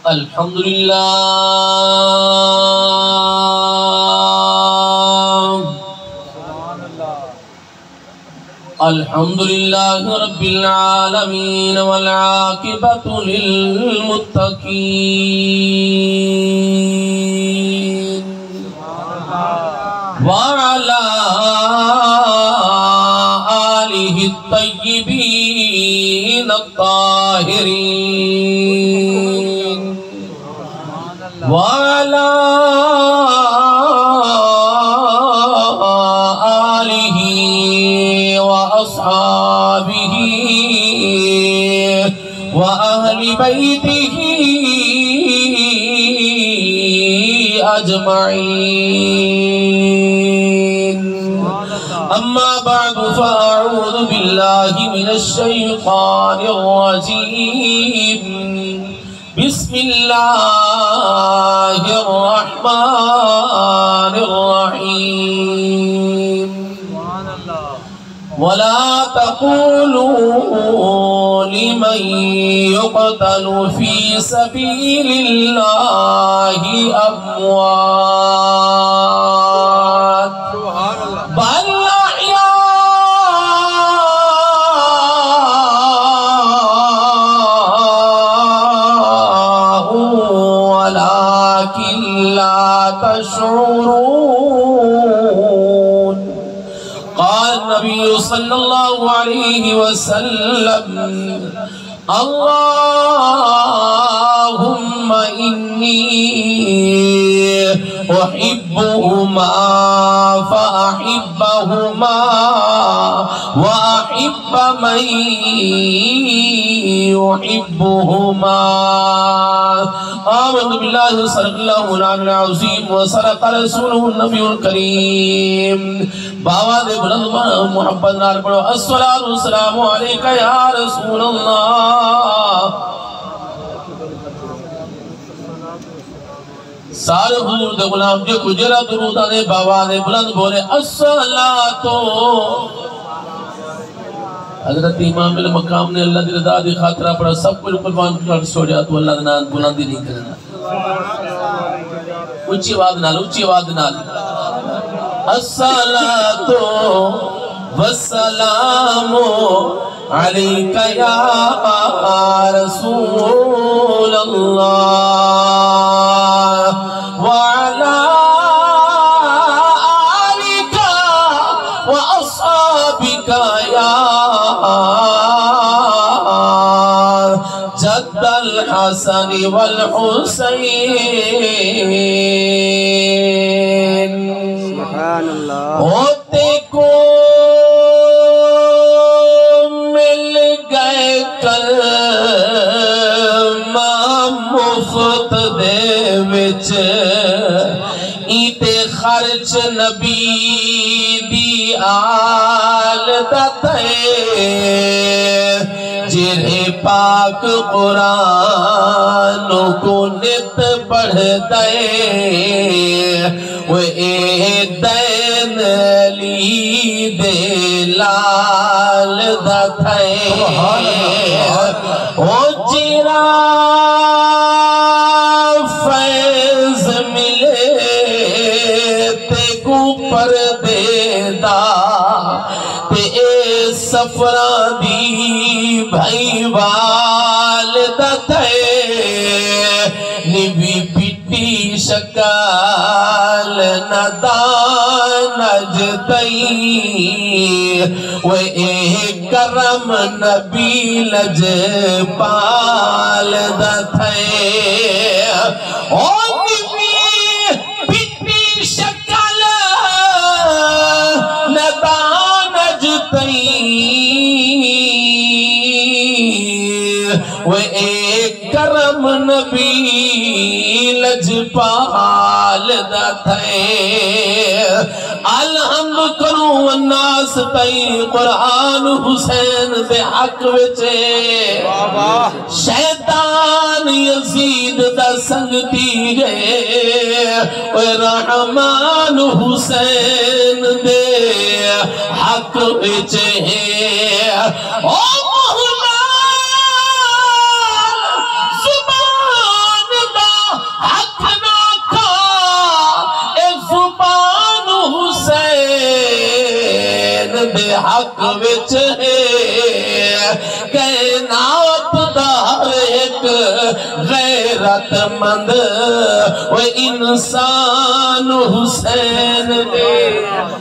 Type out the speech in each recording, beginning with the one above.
الحمدللہ الحمدللہ رب العالمین والعاقبۃ للمتقین وعلی آلہ الطیبین الطاہرین وعلى آله وأصحابه وأهل بيته أجمعين أما بعد فأعوذ بالله من الشيطان الرجيم بسم الله الرحمن الرحيم ولا تقولوا لمن يقتل في سبيل الله أموات بل تشعرون قال النبي صلى الله عليه وسلم اللهم إني أحبهما فأحبهما وأحب من يحبهما آمنت بالله صدق الله العلي العظيم وصدق رسوله النبي الكريم باواد بلند محبت نال پڑھو الصلاة والسلام عليك يا رسول الله سارے حضور دے غلام جو کجرہ درود آنے باواد بلند بولے الصلاة حضرت امام المقام نے اللہ دی رضا دی خاطرہ پڑھا سب کچھ قربان کر سو جا تو اللہ دنان بلندی نہیں کرنا اچھی آواز نال الصلاة والسلام علیک یا رسول اللہ وعلا آلک وأصحابک یا جد الحسن والحسین سبحان اللہ ہوتے کو مل گئے کلمہ مفت دے وچ ایتے خرچ نبی دی آل دتے جرے پاک قرآن کو نت پڑھ دے وہ اے دین لی دے لال دتے او جرا فیض ملے تے کو پر دے دا تے اے سفران دی بھائی والدت ہے نبی پٹی شکال ندانج دئی وہ ایک کرم نبی لج پالدت ہے نبی پٹی شکال ندانج دئی وہ ایک کرم نبی لجپال دتے الحمد کروں الناس تئی قرآن حسین دے حق وچے شیطان یزید دا سنگتی گئے رحمان حسین دے حق وچے او مولا زبان حق وچ ہے کائنات دا ہر ایک غیرت مند و انسان حسین دے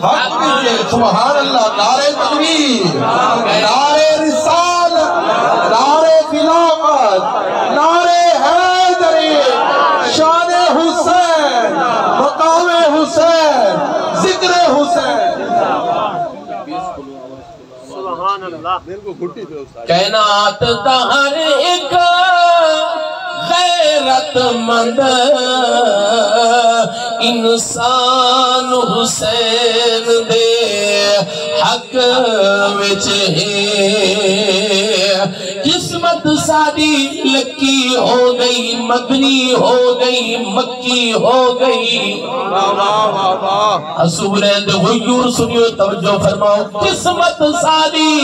حق وچ سبحان اللہ نعرہ تکبیر نعرہ رسالت نعرہ خلافت نعرہ حیدری شان حسین مقام حسین ذکر حسین سبحان اللہ کائنات دا ہر ایک غیرت مند انسان حسین دے حق وچ ہے قسمت ساری لکی ہو گئی مدنی ہو گئی مکی ہو گئی سورۃ غیور سنیو توجہ فرماؤ قسمت ساری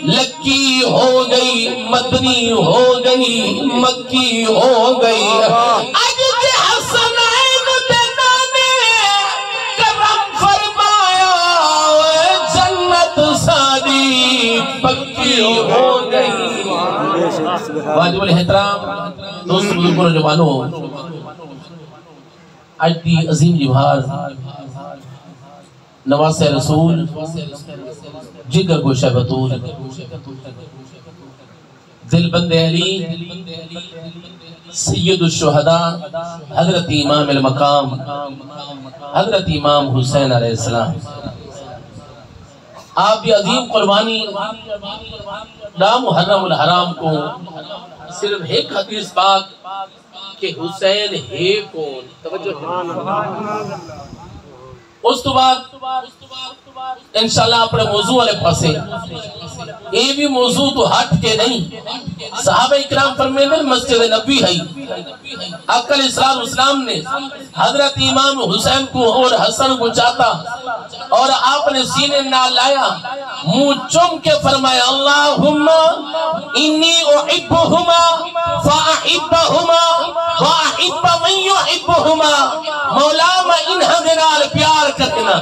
لکی ہو گئی مدنی ہو گئی مکی ہو گئی اج کے حسنین دے نانے کرم فرمایا جنت ساری پکی ہو گئی واجب الاحترام دوست بزرگوں نوجوانوں آج دی عظیم جبہار نواس رسول جگر گوشہ بطول دل بند علی سید الشہداء حضرت امام المقام حضرت امام حسین علیہ السلام آپ بھی عظیم قربانی لا محرم الحرام کو صرف ایک حدیث پاک کہ حسین ہے کون توجہ اس تو بعد انشاءاللہ اپنے موضوع والے پاسے یہ بھی موضوع تو ہٹ کے نہیں صحابہ اکرام فرمیدن مسجد نبی ہے آقا علیہ السلام نے حضرت امام حسین کو اور حسن کو چاہتا اور آپ نے سینے نہ لایا منہ چوم کے فرمایا اللہم انی احبہما فاحبہما واحب من یحبہما مولا میں انہاں دنال پیار کرنا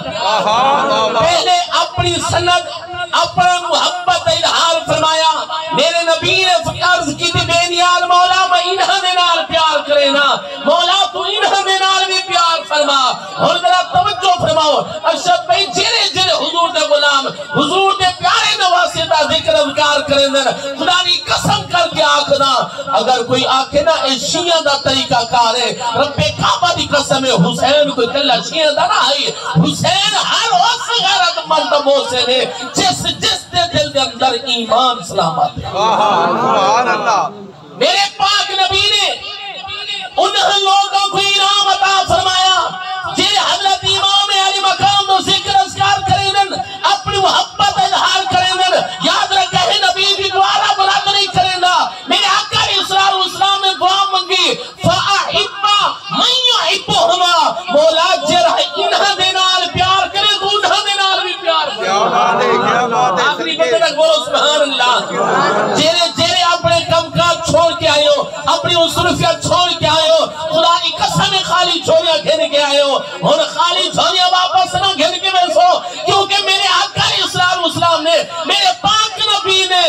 پہلے اپنی سند اپنا محبت اظہار فرمایا میرے نبی نے عرض کی تھی بے نیال مولا میں انہاں دنال پیار کرنا مولا تو انہاں دنال بھی پیار فرما اور ذرا توجہ فرماؤ ارشد بھائی جرے جرے حضور دے غلام حضور دے پیارے نواسے دا ذکر اذکار کریں خدا نے قسم کر کے آکھنا اگر کوئی آکھے نا اے شیعہ دا طریقہ کار ہے رب کعبہ دی قسم ہے حسین کوئی کلا شیعہ دا نہ ہے حسین ہر اس غیرت مند موسے نے جس دے دل دے اندر ایمان سلامت ہے سبحان اللہ میرے پاک نبی نے ان لوگوں کو انعام عطا فرمایا جنہیں حضرت امام علی مقام دو ذکر اذکار کریں دن اپنی محبت اظہار کریں دن یاد رکھے نبی بھی دوارا بلند نہیں کریں دا میرے آقا علیہ السلام نے دعا منگی فَأَحِبَّ مَنْ يُحِبُّهُمَا مولا جرہ انہاں دینال پیار کرے تو انہاں دینال بھی پیار کرے آخری بندے تک بولو سبحان اللہ جیرے اپنے کم کاج چھوڑ کے آئے ہو اپنی اسرفیت چھوڑ کے آئے ہو خدا کی قسم خالی چھوڑیاں گھن کے آئے ہو اور خالی چھوڑیاں واپس نہ گھن کے بیسو کیونکہ میرے آقا علیہ السلام نے میرے پاک نبی نے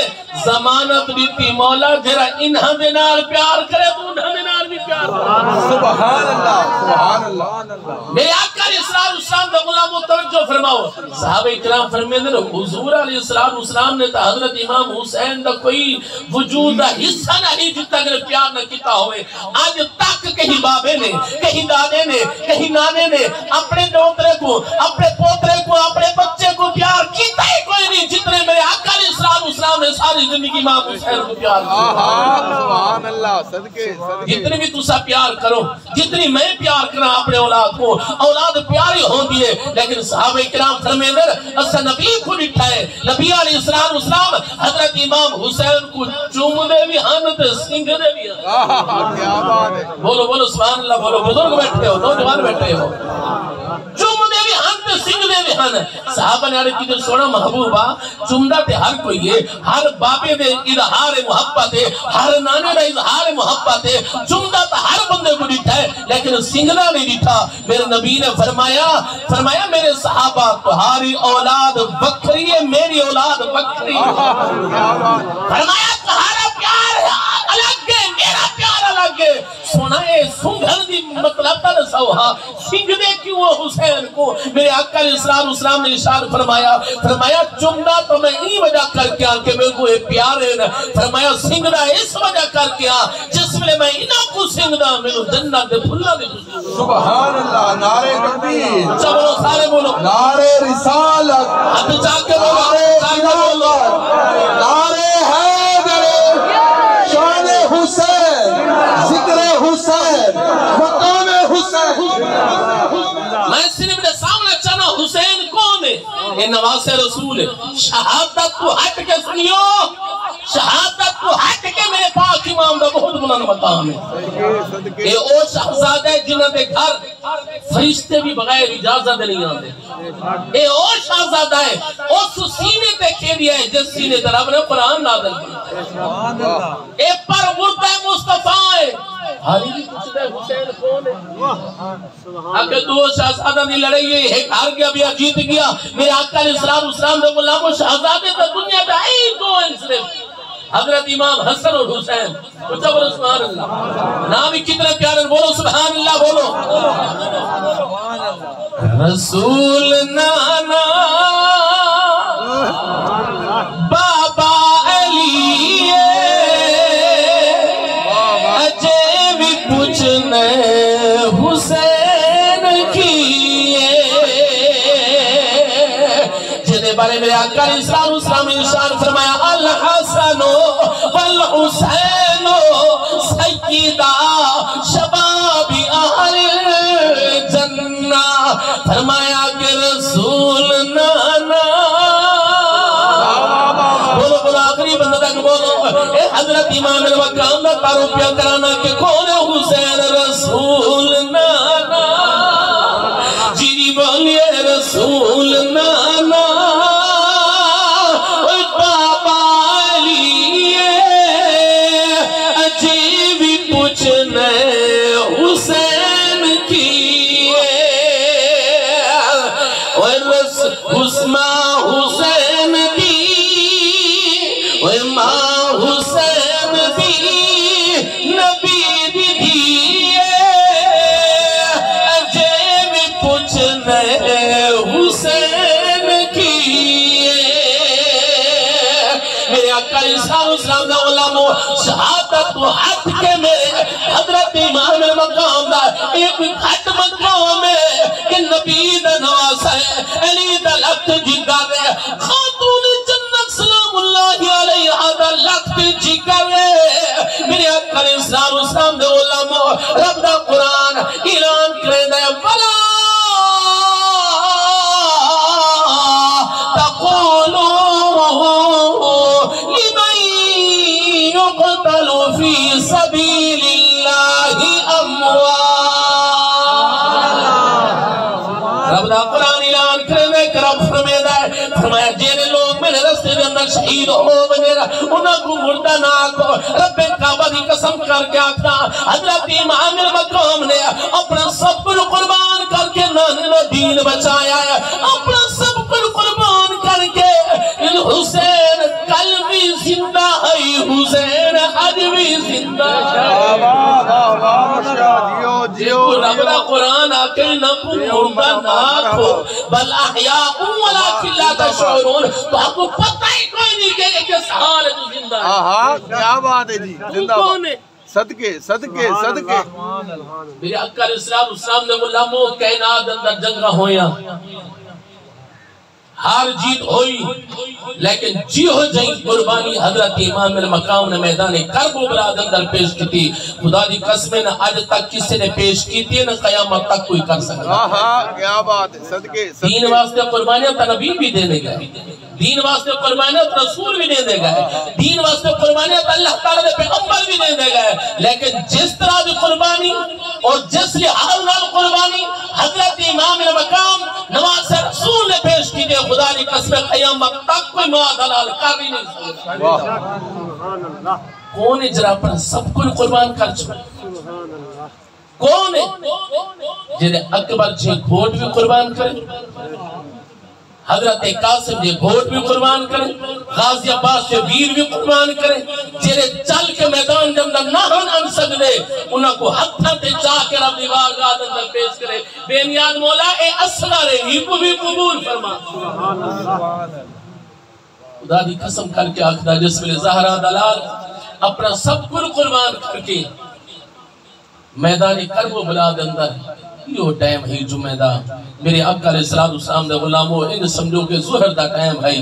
ضمانت دیتی مولا جرا انہاں دینال پیار کرے تو انہاں دینال بھی پیار کرے سبحان اللہ سبحان اللہ میرے آقا علیہ السلام دا غلام توجہ فرماؤ صحابہ اکرام فرمیدن حضور علیہ السلام نے تا حضرت امام حسین دا کوئی وجود دا حصہ نہیں جتا اگر پیار نہ کیتا ہوئے آج تک کہیں بابے نے کہیں دادے نے کہیں نانے نے اپنے دوترے کو اپنے پوترے کو اپنے بچے کو پیار کیتا ہی کوئی نہیں جتنے میرے آقا علیہ السلام نے ساری زندگی امام حسین کو پیار سبحان اللہ صدقے جتنے بھی تسا پیار کرو جتنی میں پیار کرنا اپنے اولاد کو اولاد پیاری ہوں دیئے لیکن صحابہ اکرام فرمیدن اسا نبی کو لٹھائے نبی علیہ السلام حضرت امام حسین کو چوم دے بھی ہنت سنگ دے بھی کیا بات ہے بولو سبحان اللہ بولو بزرگ بیٹھے ہو نوجوان بیٹھے ہو چوم دے بھی ہنت سنگ دے بھی ہن صحابہ نے عرض کی جو سونا محبوبہ چمدہ تے ہر کوئی ہے ہر بابے دے اظہار محبت ہے ہر نانے دے اظہار محبت ہے چمدہ تا ہر بندے کو ڈٹھا ہے لیکن سنگنا نہیں ڈٹھا میرے نبی نے فرمایا میرے صحابہ تمہاری اولاد بکری ہے میری اولاد بکری فرمایا تمہارا پیار الگ ہے میرا پیار الگ ہے سنائے سنگھر دی مطلب تا نسوہا سنگھ دے کیوں حسین کو میرے آقا علیہ السلام نے اشارہ فرمایا چمدہ تو میں ہی وجہ کر کے آن کہ میرے کو یہ پیار ہے فرمایا سنگھنا اس وجہ کر کے آن جس میں میں انہاں کو سنگھنا میرے جنت دے بھلا دے سبحان اللہ نعرہ تکبیر چلو سارے بولو نعرہ رسالت ہاتھ چاہ کے بولو نعرہ حیدر شان حسین ذکر حسین مقام حسین میں صرف دے سامنے چانا حسین کون ہے یہ نواز رسول ہے شہادت کو ہٹ کے سنیو شہادت کو ہٹ کے میرے پاک امام دا بہت بلند مقام ہے یہ او شہزادہ ہے جنہاں دے گھر فرشتے بھی بغیر اجازت نہیں آتے یہ او شہزادہ ہے اس سینے تے کھیلیا ہے جس سینے تے رب نے قرآن نازل کیا اے پر مردہ مصطفیٰ ہے حالی بھی پوچھتا ہے حسین کون ہے اگر دو شہزادہ نہیں لڑے یہ ایک ہار گیا بھی جیت گیا میرے آقا علیہ السلام نے غلام و شہزادے تا دنیا دا ہی دو ہیں صرف حضرت امام حسن اور حسین اچھا بولو سبحان اللہ نام ہی کتنا پیارے بولو سبحان اللہ بولو رسول نانا بابا علی اجے بھی پوچھنے حسین کی جنہیں بارے میرے آقا علیہ السلام نے ارشاد فرمایا الحسن والحسین سیدہ شباب اہل الجنہ فرمایا کہ رسول نانا بولو آخری بندہ تک بولو اے حضرت امام المقام دا تعارف پیا کرانا کہ کون ہے حسین رسول نانا جیری بولیے رسول نانا بابا علی عجیب پوچھنے حسین کی حسمہ حسین دی ماں حسین دی نبی دی عجیب پوچھنے حسین کی میرے آقا علیہ السلام دا علماء شہادت و حد کے میرے حضرت امام مقام دا ایک گھٹ مقام ہے کہ نبی دا نواز ہے علی دا لخت جگر ہے خاتون جنت سلام اللہ علیہ دا لخت جگر ہے میرے آقا علیہ السلام دے علماء رب دا قرآن اعلان کرے دے وَلَا فی سبیل اللہ اموات رب دا قرآن اعلان کرنے کہ رب فرمایا جینے لوگ میرے رستے دے اندر شہید ہو وغیرہ انہاں کو مردہ نہ کو رب کعبہ دی قسم کر کے آکھنا حضرت امام المقام نے اپنا سب کل قربان کر کے نانے نو دین بچایا ہے اپنا سب کل قربان کر کے حسین کل بھی زندہ ہے حسین آج بھی زندہ ہے رب دا قرآن آکے نبو مردہ نہ کو بل احیاء ولیکن لا تشعرون تو آپ کو پتہ ہی کوئی نہیں کہ ایک سحال ہے جو زندہ ہے کیا بات ہے جی زندہ بات صدقے صدقے صدقے میرے آقا علیہ السلام نے بولا مو کائنات اندر جنگہ ہویا ہار جیت ہوئی لیکن جی ہو جائیں قربانی حضرت امام المقام نے میدان کربلا اندر پیش کی تھی خدا دی قسمیں نہ آج تک کسی نے پیش کی تھی نہ قیامت تک کوئی کر سکتا کیا بات ہے صدقے دین واسطے قربانیاں تا نبی بھی دینے گئے دین واسطے قربانیاں تا رسول بھی دینے گئے دین واسطے قربانیاں تا اللہ تعالیٰ دے پیغمبر بھی دینے گئے لیکن جس طرح دی قربانی اور جس لحاظ نال قربانی حضرت امام المقام نواز رسول نے خدا کی قسم قیامت تک کوئی ماں دلال کر ہی نہیں سکتا کون اجرا پر سب کو قربان کر چکا کون ہے جنہیں اکبر جی گھوٹ بھی قربان کرے حضرت قاسم جی گھوٹ بھی قربان کریں غازی عباس سے ویر بھی قربان کریں جنہیں چل کے میدان جب نہ ان سکتے انہوں کو ہتھاں تے جا کے رب دیوار گاہ اندر پیش کرے بے نیاد مولا اے اصغر ہی کو بھی قبول فرما خدا دی قسم کر کے آخدہ جس میں زہرہ دلال اپنا سب کل قربان کر کے میدان کرب و بلاد اندر یہ ٹائم ہے جمعہ دا میرے آقا علیہ السلام دے غلاموں ان سمجھو کہ ظہر دا ٹائم ہے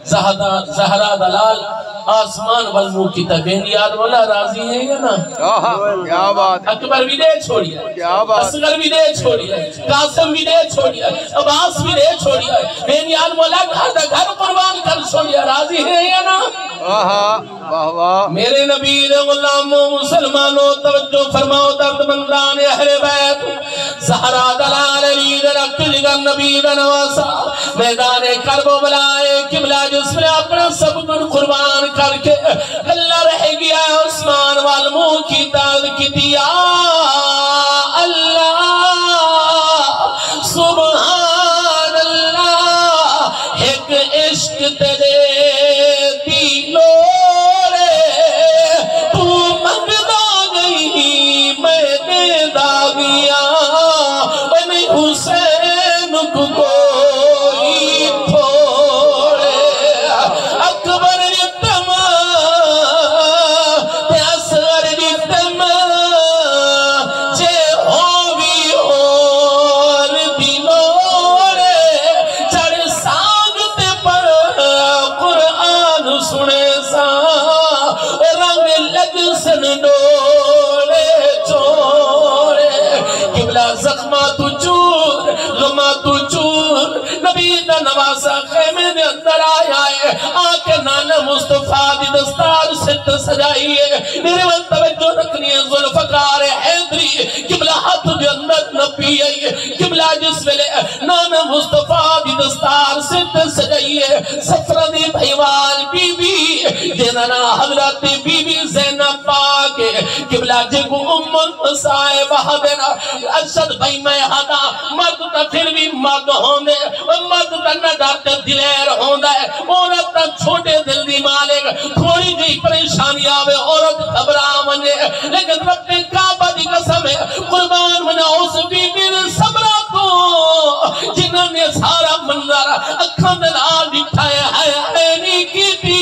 زہرہ دلال آسمان والمو کی تبین یاد مولا راضی ہے یا نا کیا بات اکبر بھی دے چھوڑی ہے اصغر بھی دے چھوڑی ہے قاسم بھی دے چھوڑی ہے عباس بھی دے چھوڑی ہے بین یاد مولا گھر دا گھر قربان کر چھوڑی ہے راضی ہے یا نا میرے نبی دے غلاموں مسلمانوں توجہ فرماؤ درد مندان اہل بیت زہرہ دلال علی دے رکھ جگر نبی دے نواسا میدان کرب و بلائے قبلہ جس میں اپنا سب کن قربان کر کے اللہ رہ گیا عثمان والمو کی تاغ کی دیا اللہ سبحان اللہ ایک عشق تیرے دلو حسین کو کوئی تھوڑے اکبر جتما اصغر جتما جے ہووی اور دلوڑے چڑھ سانگتے پر قرآن سنے سا رنگ لگ سن ڈوڑے چوڑے قبلہ زخمہ تو چور غمہ تو چور نبی دا نواسا خیمے دے اندر آیا ہے آکے نانا مصطفیٰ دی دستار ست سجائیے میرے من توجہ رکھنی ہے ذوالفقار حیدری قبلہ ہاتھ دے اندر نبی ہے قبلہ جس ویلے نانا مصطفیٰ دی دستار ست سجائیے سفرہ دی بھائیوال بی بی جننا حضرت بی بی زینب پاک قبلہ جگو ام المصائبہ دینا ارشد بھائی میں ہادا مرد تا پھر بھی مرد ہوندے مرد تا نہ ڈرتے دلیر ہوندہ ہے عورت تا چھوٹے دل دی مالک تھوڑی جی پریشانی آوے عورت گھبرا منے لیکن رب نے کعبہ دی قسم ہے قربان منا اس بی بی نے صبرہ کو جنہوں نے سارا منظر اکھاں دلال دکھایا ہے نہیں کی تھی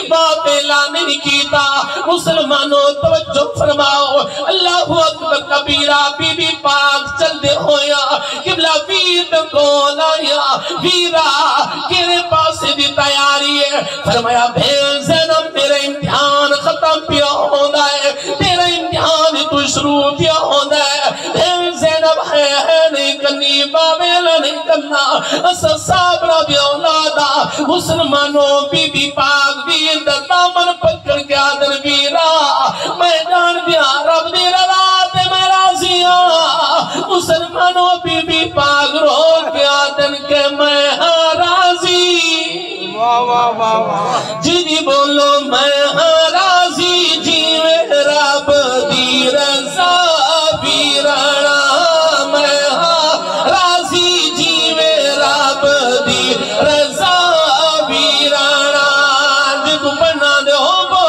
باپ اعلان نہیں کیتا مسلمانوں توجہ فرماؤ اللہ اکبر کبیرہ بی بی پاک چل دے ہویا قبلہ وید کو لایا ویرہ کیرے پاس دی تیاری ہے فرمایا بھیل زینب میرے امتحان ختم پیا ہوندہ ہے تیرے امتحان تو شروع پیا ہوندہ ہے بھیل زینب ہے نہیں کنی باویلا نہیں کرنا اسا صابرہ بھی اولادا مسلمانوں بی بی پاک وید دامن پکڑ کے آدر ویرہ میں جان دیا رب دی رضا تے میں راضیاں مسلمانوں بی بی پاک رو کے آدن کے میں ہاں راضی جی جی بولو میں ہاں راضی جی میں رب دی رضا ویرہ میں ہاں راضی جی میں رب دی رضا ویرہ جی تو بنا دے ہو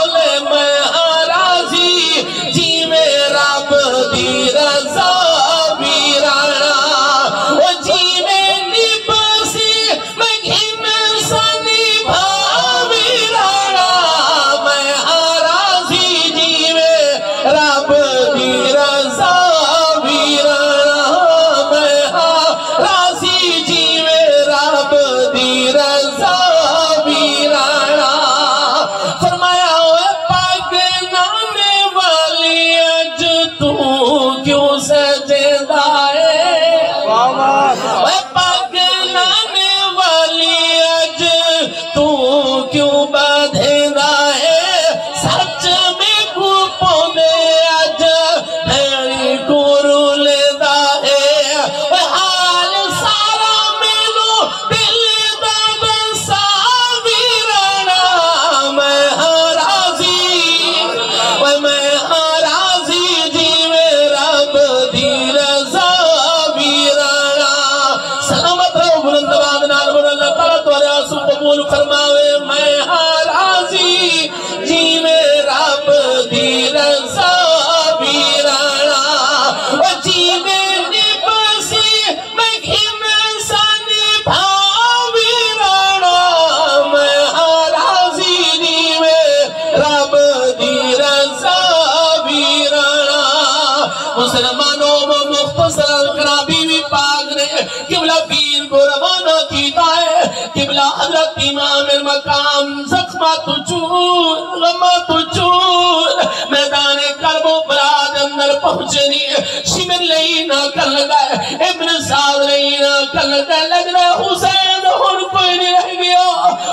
مسلمانوں میں مختصر کرا بیوی پاک نے قبلہ پیر کو روانہ کیتا ہے قبلہ حضرت امام مقام زخمات چور غمات چور میدان کرب و بلاد اندر پہنچنی شمر لئینا کر لگائے ابن سعد لئینا کر لگائے لگ رہا ہے حسین اور کوئی نہیں رہ گیا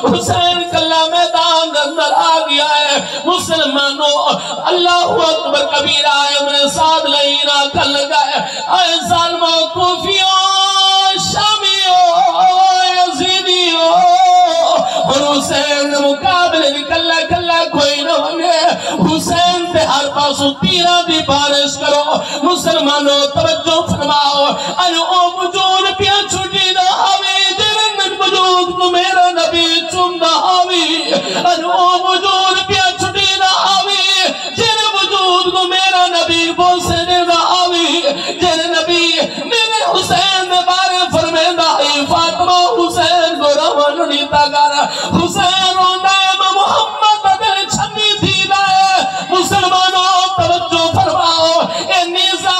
حسین کلا میدان اندر آ گیا ہے مسلمانوں اللہ اکبر کبیرہ ابن سعد لئینا کر لگائے اے ظالمہ کوفیوں شامیوں یزیدیوں اور حسین مقابلے نکلہ کلہ کوئی نہ ہونے حسین پہ ہر پاسو تیرہ دی بارش کرو مسلمانوں توجہ فرماؤ او وجود پیا چھوٹی نہ ہوئی جنن وجود کو میرا نبی چندہ ہوئی او وجود پیا چھوٹی نہ ہوئی جن وجود کو میرا نبی بوسے نہ ہوئی جن نبی میرے حسین نے بارے فرمیدہ ہی فاطمہ حسین کو روان نیتا گر حسین و نام محمد دل چھنی تھی دائے مسلمانوں توجہ فرماؤ اے نیزہ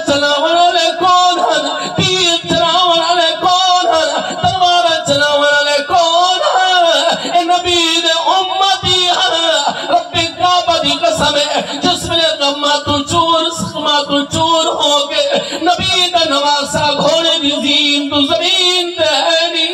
چلاون والے کون ہیں تیر چلاون والے کون ہیں تلوار چلاون والے کون ہیں اے نبی دے امتی ہیں رب کعبہ دی قسم ہے جس میں غمات چور سخمات چور ہو گئے نبی دا نواسا گھوڑے دی زین تو زمین تہنی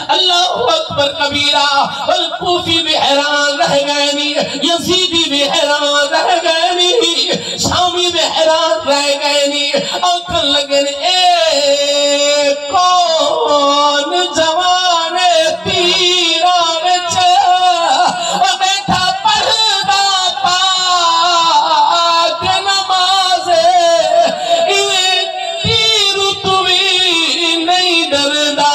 اللہ اکبر کبیرہ والکوفی بھی حیران رہ گئے نہیں یزیدی بھی حیران رہ گئے نہیں شامی بھی حیران رہ گئے نہیں آنکھن لگن اے کون جوان تیران چاہ بیٹھا پڑھدا پاک نمازے یہ تیر توی نہیں ڈردا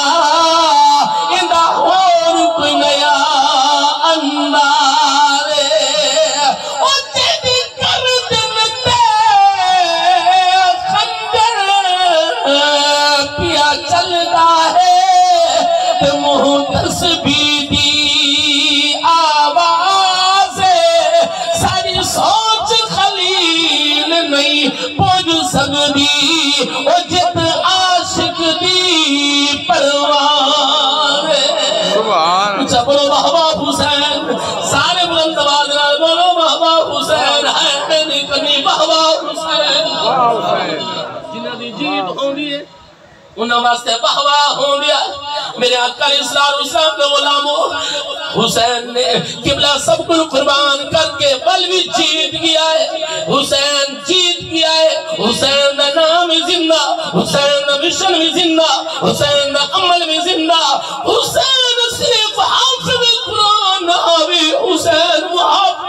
جت عاشق دی پروان اچھا بولو بابا حسین سارے بلند آواز نال بولو بابا حسین ہے نہیں کنی بابا حسین جنہ دی جیت ہوندی ہے انہاں واسطے بہوا ہوں گیا میرے آقا اسلام اسلام کے غلاموں حسین نے قبلہ سب کو قربان کر کے بل بھی جیت گیا ہے حسین جیت گیا ہے حسین دا نام زندہ حسین دا مشن بھی زندہ حسین دا عمل بھی زندہ حسین صرف حافظ قرآن ناوی حسین محافظ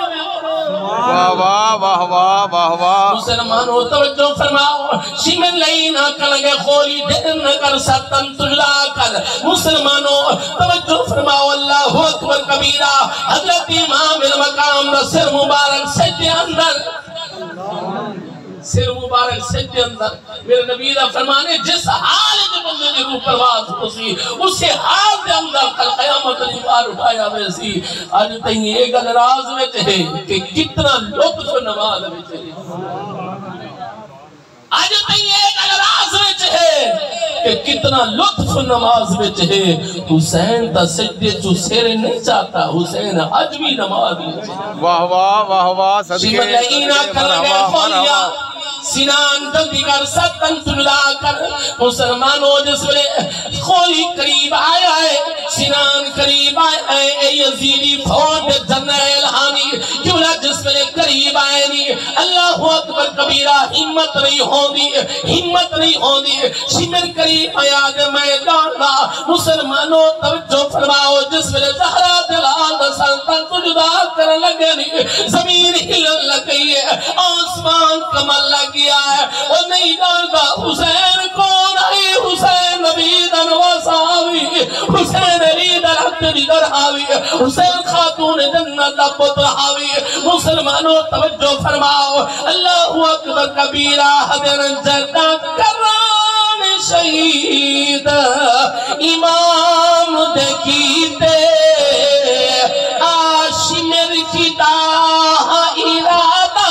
واہ واہ واہ واہ واہ واہ مسلمانوں توجہ فرماؤ شمن لئینا کلگے خولی دن کر ستن تجلا کر مسلمانوں توجہ فرماؤ اللہ اکبر کبیرہ حضرت امام المقام دا سر مبارک سجدے اندر سر مبارک سجدے اندر میرے نبی دا فرمانے جس حال جو بندے نے روح پرواز ہوسی اسے حال دے اندر کل قیامت بار اٹھایا ویسی آج تہیں ایک راز میں چاہے کہ کتنا لطف نماز میں چاہے آج تہیں ایک راز میں چاہے کہ کتنا لطف نماز میں چاہے حسین تا سجدے جو سیرے نہیں چاہتا حسین حج بھی نماز میں چاہے واہ واہ واہ واہ صدقے شملعینہ کر گئے خولیا سینان جلدی کر ستن تجلا کر مسلمانوں جس ویلے خولی قریب آیا ہے سینان قریب آیا ہے اے یزیدی فوج جنرل ہانی کیولا جس ویلے قریب آئے نہیں اللہ اکبر کبیرہ ہمت نہیں ہوندی شمر قریب آیا دے میدان دا مسلمانوں توجہ فرماؤ جس ویلے زہرہ دلال سلطن تجدا کر لگے نہیں زمین ہلن لگئی ہے آسمان کمل لگ گیا ہے وہ نہیں ڈالتا حسین کون ہے حسین نبی دا نواساوی حسین علی دا رحمت دیگر حاوی حسین خاتون جنت دا پتر حاوی مسلمانوں توجہ فرماؤ اللہ اکبر کبیرہ حضر جردہ کران شہید امام دیکھیتے آشمر کی داہ ارادہ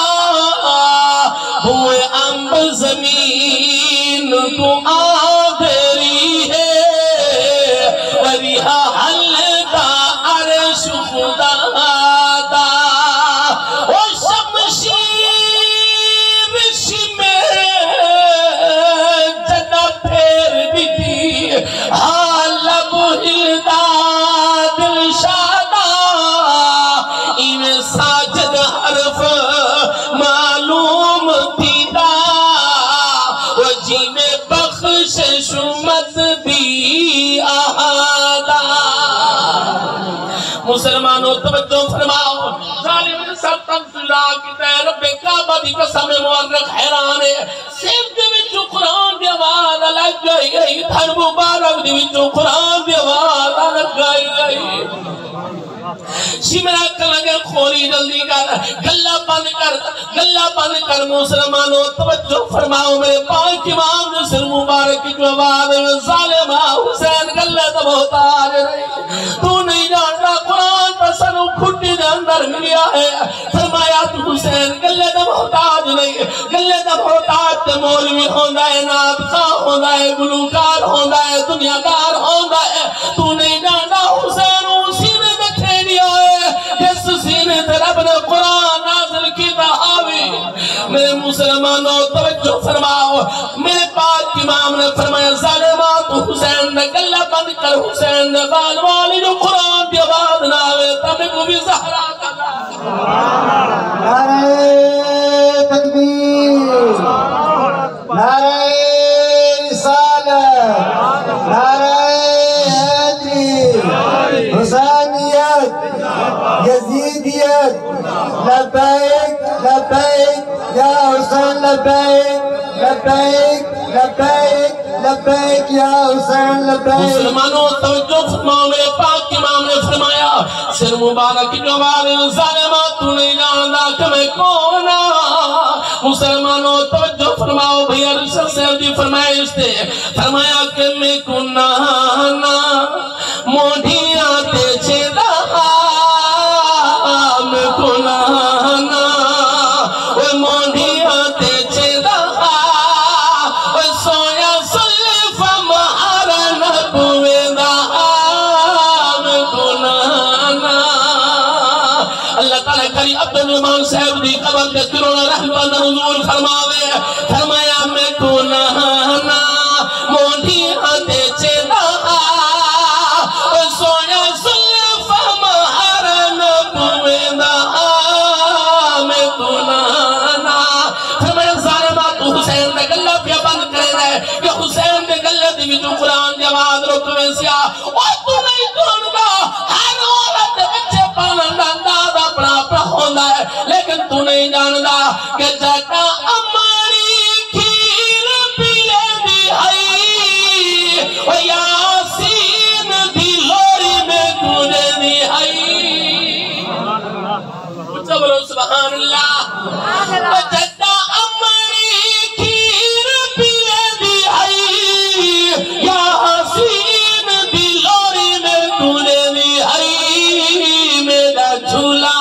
مسلمانوں توجہ فرماؤ ظالم نے سب تنفلہ کی تے رب کعبہ دی قسم مورخ حیران ہے سیب دے وچوں قرآن دی آواز لگ گئی تھن مبارک دی وچوں قرآن دی آواز لگ گئی شمرا کلنگے خوری جلدی کر گلہ بند کر مسلمانوں توجہ فرماؤ میرے پاک امام نے سر مبارک کی جو آواز ظالمہ حسین گلہ دا محتاج رہی تو نہیں جانتا قرآن تسنو کھٹی دے اندر ملیا ہے فرمایا تو حسین گلہ دا محتاج نہیں گلہ دا محتاج تے مولوی ہوندہ ہے نات خواہ ہوندہ ہے گلوکار ہوندہ ہے دنیاگار ہوندہ ہے تو نہیں جانتا حسین اسی نے دکھے دیا ہے جس سینے تے رب نے قرآن نازل کی تحاوی میرے مسلمانوں توجہ فرماؤ میرے پاک امام نے فرمایا ظالمات حسین نے گلہ بند کر حسین نے بال والی جو قرآن دی آواز نہ آوے تمہیں کو بھی زہرا کرنا نعرہ تکبیر نعرہ رسالت نعرہ حیدری حسینیت یزیدیت لبیک لبیک یا حسین لبیک لبیک لبیک لبیک یا حسین لبیک مسلمانوں توجہ فرماؤ میرے پاک امام نے فرمایا سر مبارک کی جو آواز ظالمہ تو نہیں جانتا کہ میں کون مسلمانوں توجہ فرماؤ بھئی ارشد صاحب جی فرمائش تھے فرمایا کہ میں کنانا موڑیاں تے چھیدہ میں کنانا وہ موڑیاں تے چھیدہ وہ سویا سلف مہارن پویدہ میں کنانا اللہ تعالیٰ کری عبدالرحمن صاحب دی قبر کے کرونا رحمت حضور فرماوے فرمایا میں کنانا موڑیاں تے چھیدہ سویا سلف مہارن پویدہ میں کنانا فرمایا ظالمہ تو حسین دے گلہ پیا بند کرے رہے کہ حسین دے گلہ دی بھی جو قرآن دی آواز رکھویں سیا وہ تو نہیں کونگا ہر عورت بچے پانن انداز اپنا اپنا ہوندہ ہے لیکن تو نہیں جاندہ کہ جاتا اماری کھیر پیلے دی ہائی و یاسین دی لوری میں تُنے دی ہائی بولو سبحان اللہ جاتا اماری کھیر پیلے دی ہائی یاسین دی لوری میں تُنے دی ہائی میرا جھولا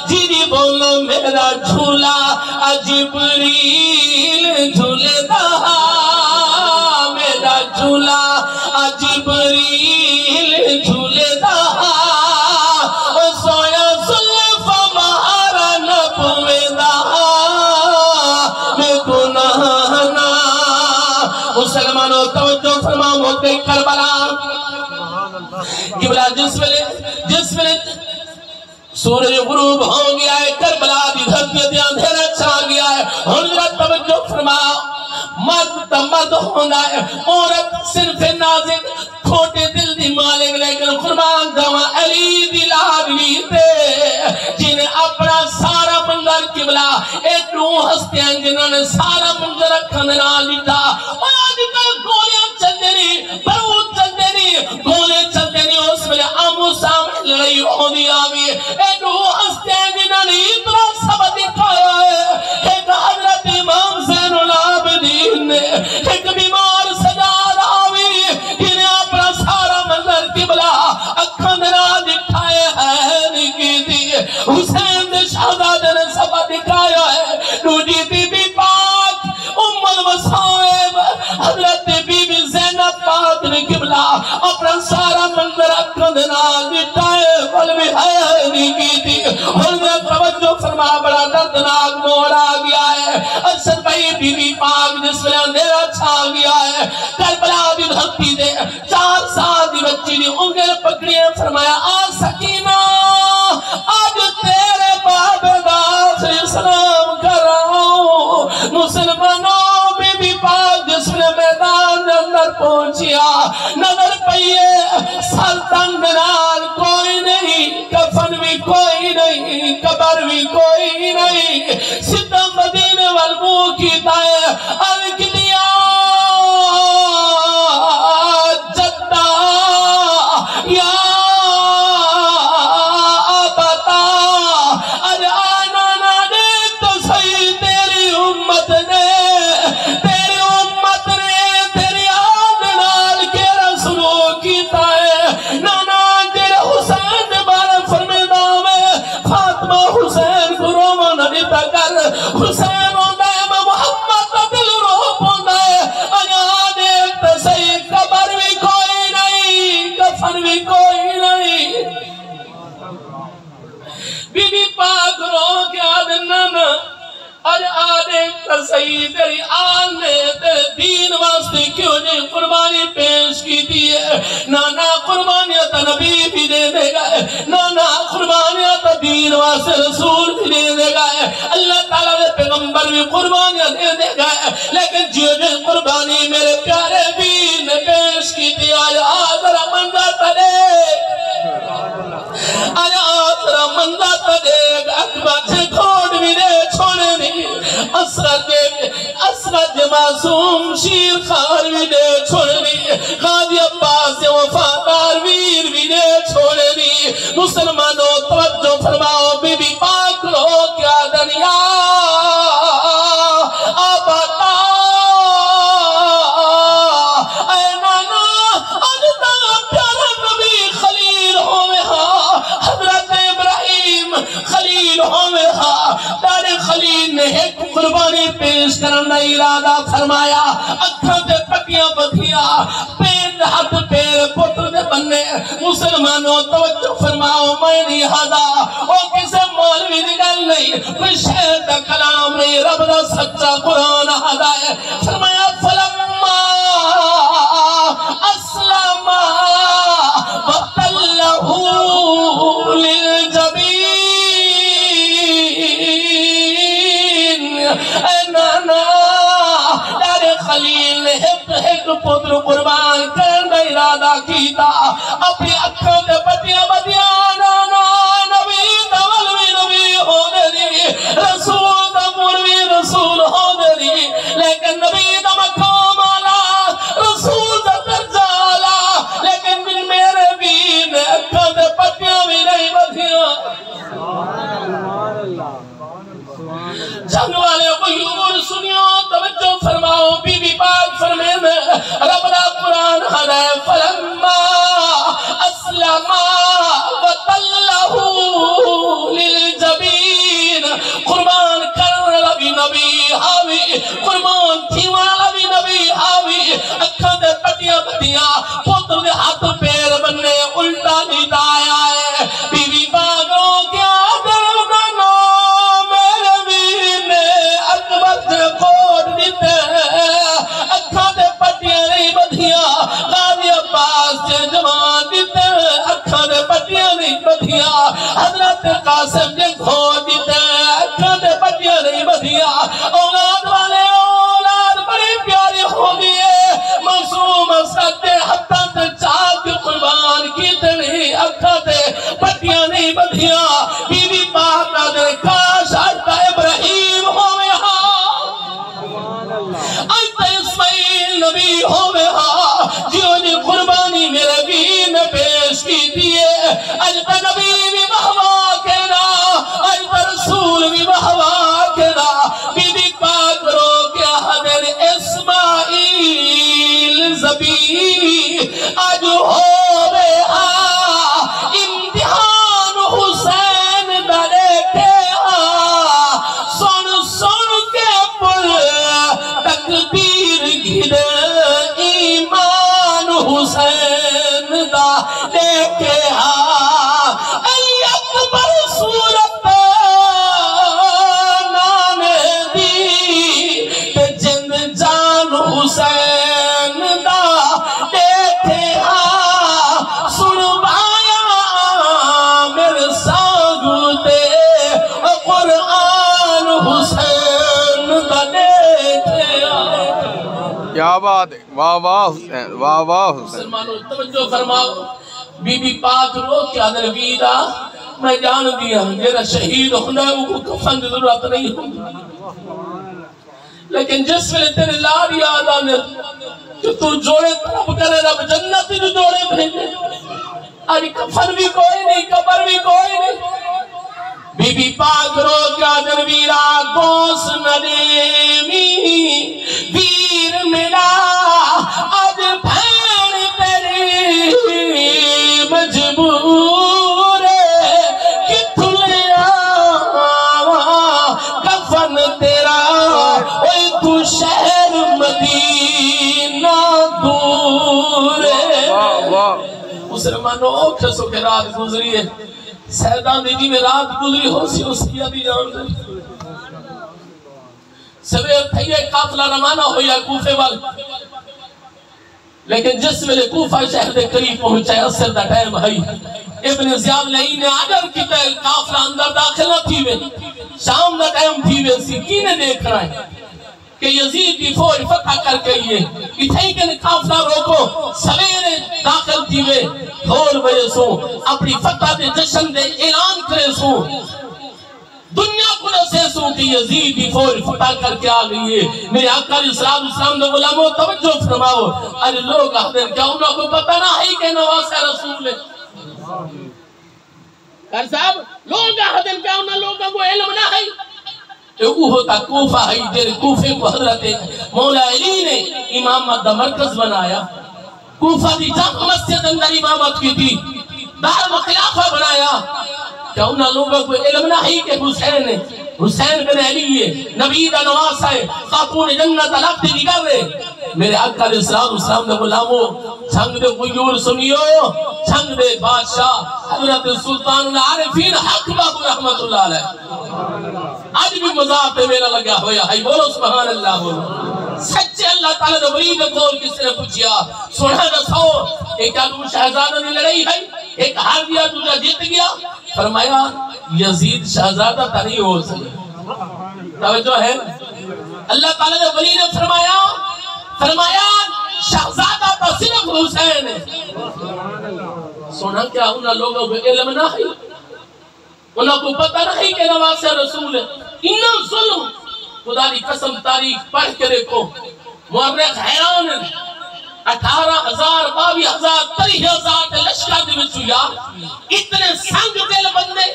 جیدی بولو میرا جھولا جبریل جھولے دا میرا جھولا جبریل جھولے دا سویا سلف مہارن پویدہ میں کنانا مسلمانوں توجہ فرماؤ ہو گئی کربلا قبلہ جس میں سورج غروب ہو گیا ہے کربلا دی دھرتی دے اندھیرا چھا گیا ہے حضرت توجہ فرماؤ مرد تا مرد ہونا ہے عورت صرف نازک کھوٹے دل دی مالک لیکن قربان دوا علی دی لاڈلی تے جنہیں اپنا سارا منظر قبلہ ایک روح ہستے ہیں جنہوں نے سارا منظر کھندنا لیتا اور آج کل گولیاں چلتے نہیں برود چلتے نہیں گولے چلتے نہیں اس میں آمو سامنے لڑائی ہو دی آگئی ایک روح ہستے ہیں جنہوں نے اتنا سب دکھایا ہے ایک حضرت امام زین العابدین نے ایک بیمار سجاد آوی جنہیں اپنا سارا منظر قبلہ اکھندنا دکھائے ہیں نکی دی حسین دے شہزادے نے سب دکھایا ہے نوڈی بی بی پاک ام المصائب حضرت بی بی زینب پاک نے قبلہ اپنا سارا منظر اکھندنا دکھائے والوی ہے نکی دی حضرت توجہ فرما بڑا دردناک موڑ آ گیا ہے ارشد بھائی بی بی پاک جس میں اندھیرا چھا گیا ہے کربلا دی دھرتی دے 4 سال دی بچی دی انگل پکڑیے فرمایا آ سکینہ آج تیرے باب داخل اسلام کراؤں مسلمانوں بی بی پاک جس میں میدان اندر پہنچیا نظر پئیے سلطن بنال کوئی نہیں کفر کوئی نہیں سدھا مدینے والمو کی دائے عرق دیا جدہ یا آبتا آنا نا دیکھ تو صحیح تیری امت نے تیری آدنال کے رسولوں کی دائے نانا تیرے حسین بارے فرمیدہ میں فاطمہ حسین کو رومہ نبی تکر حسین ہوندہ ہے محمد دل روح ہوندہ ہے آیا دیکھتا صحیح قبر بھی کوئی نہیں کفن بھی کوئی نہیں بی بی پاک رو کے آدنن آج دیکھتا صحیح تیری آن نے تیرے دین واسطے کیوں نے قربانی پیش کی دی ہے نانا قربانیت نبی بھی دے دے گئے نانا قربانیت دین واسطے رسول بھی دے دے گئے اللہ تعالیٰ نے پیغمبر بھی قربانیت دے دے گئے لیکن جو قربانی میرے پیارے بھی نے پیش کی دی آیا آدھرہ منظر تدیک آیا آدھرہ منظر تدیک اکبر سے کھوڑ بھی دے چھوڑے نہیں اسرد معصوم شیر خار بھی دے چھوڑنی غازی عباس وفادار ویر بھی دے چھوڑنی مسلمانوں توجہ فرماؤ بی بی پاک لو کیا دنیا آباتا اے نانا آدھتا پیارا نبی خلیل ہوئے ہاں حضرت ابراہیم خلیل ہوئے ہاں دار خلیل نے ایک قربانی پیش کرنا ارادہ فرمایا اکھاں دے پٹیاں بدھیا پیر ہاتھ پیر پتر دے بننے مسلمانوں توجہ فرماؤ میں نہیں ہادا او کسے مولوی نگل نہیں کوئی شہد کلام نہیں رب دا سچا قرآن ہادا ہے فرمایا فلما اسلام وَتَلَّهُ لِلْجَبِينَ اے نانا دار خلیل نے ایک پتر قربان کرنے ارادہ کیتا اپنی اکھوں دے بٹیاں بدیاں نانا نبی دولوی نبی ہو دے دی رسول دا مروی رسول ہو دے دی لیکن نبی دا مقام آلا رسول دا درجہ آلا لیکن من میرے بھی نے اکھوں دے بٹیاں بھی نہیں بدیاں جنگ والے غیور سنیو توجہ فرماؤ بی بی پاک فرمے میں رب دا قرآن ہے فلما اسلم وَتَلَّهُ لِلْجَبِينَ قربان کرنے لبی نبی حاوی قربان تھیوان لبی نبی حاوی اکھاں دے پٹیاں بدیاں پتر دے ہاتھ پیر بننے الٹا دیتا آیا ہے بی بی پاک رو کیا دردنا میرے بھی نے اکبر سے کوٹ دیتے اکھاں دے پٹیاں نہیں بدھیاں غازی عباس سے جوان دیتے اکھاں دے پٹیاں نہیں بدھیاں حضرت قاسم جے کھوٹ دیتے اکھاں دے پٹیاں نہیں بدھیاں اولاد والے اولاد بڑی پیاری ہو دیئے معصوم اسد حتیٰ تے چاک قربان کیتے نہیں اکھاں دے پٹیاں نہیں بدھیاں بی بی پاک نہ دے کاش آتا ابراہیم ہوئے ہاں آتا اسماعیل نبی ہوئے ہاں جیوں نے قربانی میرے بھی نے پیش کی دیئے آتا نبی بھی بہوا کے نا آتا رسول بھی بہوا کے نا بی بی پاک رو کیا حضر اسماعیل زبی آج ہوئے ہاں امتحان حسین دلے کے ہاں سن کے پل تکبیر گھڑے ایمان حسین دا لے کے ہاں ای اکبر صورت نانے دی تے جند جان حسین دا لے کے ہاں سنوایا میرے سانگو دے قرآن حسین دا لے کے ہاں کیا بات ہے واہ واہ حسین واہ واہ حسین مسلمانوں توجہ فرماؤ بی بی پاک رو کیا در ویدہ میں جان دیا جیرا شہید ہونا ہے وہ کفن دی ضرورت نہیں ہوگی لیکن جس میں تیرے لار یاد آنے کہ تو جوڑے طلب کرے رب جنت جو جوڑے بھیجے آج کفن بھی کوئی نہیں قبر بھی کوئی نہیں بی بی پاک رو کیا در ویرا گوس ندیمی ویر ملا آج بھین تیری مجبور کہ تھلیا کفن تیرا اوہ تو شہر مدینہ دور مسلمانوں کسو کے رات گزری ہے سیدان دیجی میں رات گزری ہو سی اس کی ابھی جان دے سویر تھئیے قافلہ روانہ ہو یا کوفے وال لیکن جس میں کوفہ شہر دے قریب پہنچائے اثر دا ٹائم ہے ابن زیاد لئی نے عجر کی تے قافلہ اندر داخل نہ تھی وے شام دا ٹائم تھی وے سی کی نے دیکھ رہا ہے کہ یزید کی فوج فتح کر کے یہ اتھائی کے قافلہ روکو سویرے داخل تھی وے دھول بجے سو اپنی فتح دے جشن دے اعلان کرے سو دنیا کو نسے سو کہ یزید کی فوج فتح کر کے آ گئی ہے میرے آقا علیہ السلام نے غلاموں توجہ فرماؤ ارے لوگ آدھر کیا انہوں کو پتہ نہ ہے کہ نواز رسول ہے کر صاحب لوگ آدھر کیا انہوں لوگوں کو علم نہ ہے وہ ہوتا کوفہ ہے جیرے کوفے کو حضرت مولا علی نے امامت دا مرکز بنایا کوفہ دی جامع مسجد اندر امامت کی تھی دار و خلافہ بنایا کیا انہا لوگوں کو علم نہ ہی کہ حسین بن علی ہے نبی دا نواز ہے خاتون جنت الگ دی نگر رہے میرے آقا علیہ السلام نے غلاموں چھنگ دے غیور سنیو چھنگ دے بادشاہ حضرت سلطان العارفین حق بابو رحمت اللہ علیہ آج بھی مذاق پہ میرا لگا ہویا ہے بولو سبحان اللہ بولو سچے اللہ تعالیٰ نے ورید قول کس نے پوچھیا سنہ دسو ایک آدھو شہزادہ نے لڑائی ہے ایک ہار دیا دوجہ جیت گیا فرمایا یزید شہزادہ تا نہیں ہو سکے توجہ ہے اللہ تعالیٰ نے ورید فرمایا شہزادہ تا صرف حسین ہے سنہ کیا انہا لوگوں کو علم نہ ہے انہوں کو پتہ نہیں کہ نواز رسول ہے انہوں ظلم خدا دی قسم تاریخ پڑھ کے دیکھو مورخ حیران 18,000 22,000 23,000 لشکر دے وچوں یار اتنے سنگ دل بندے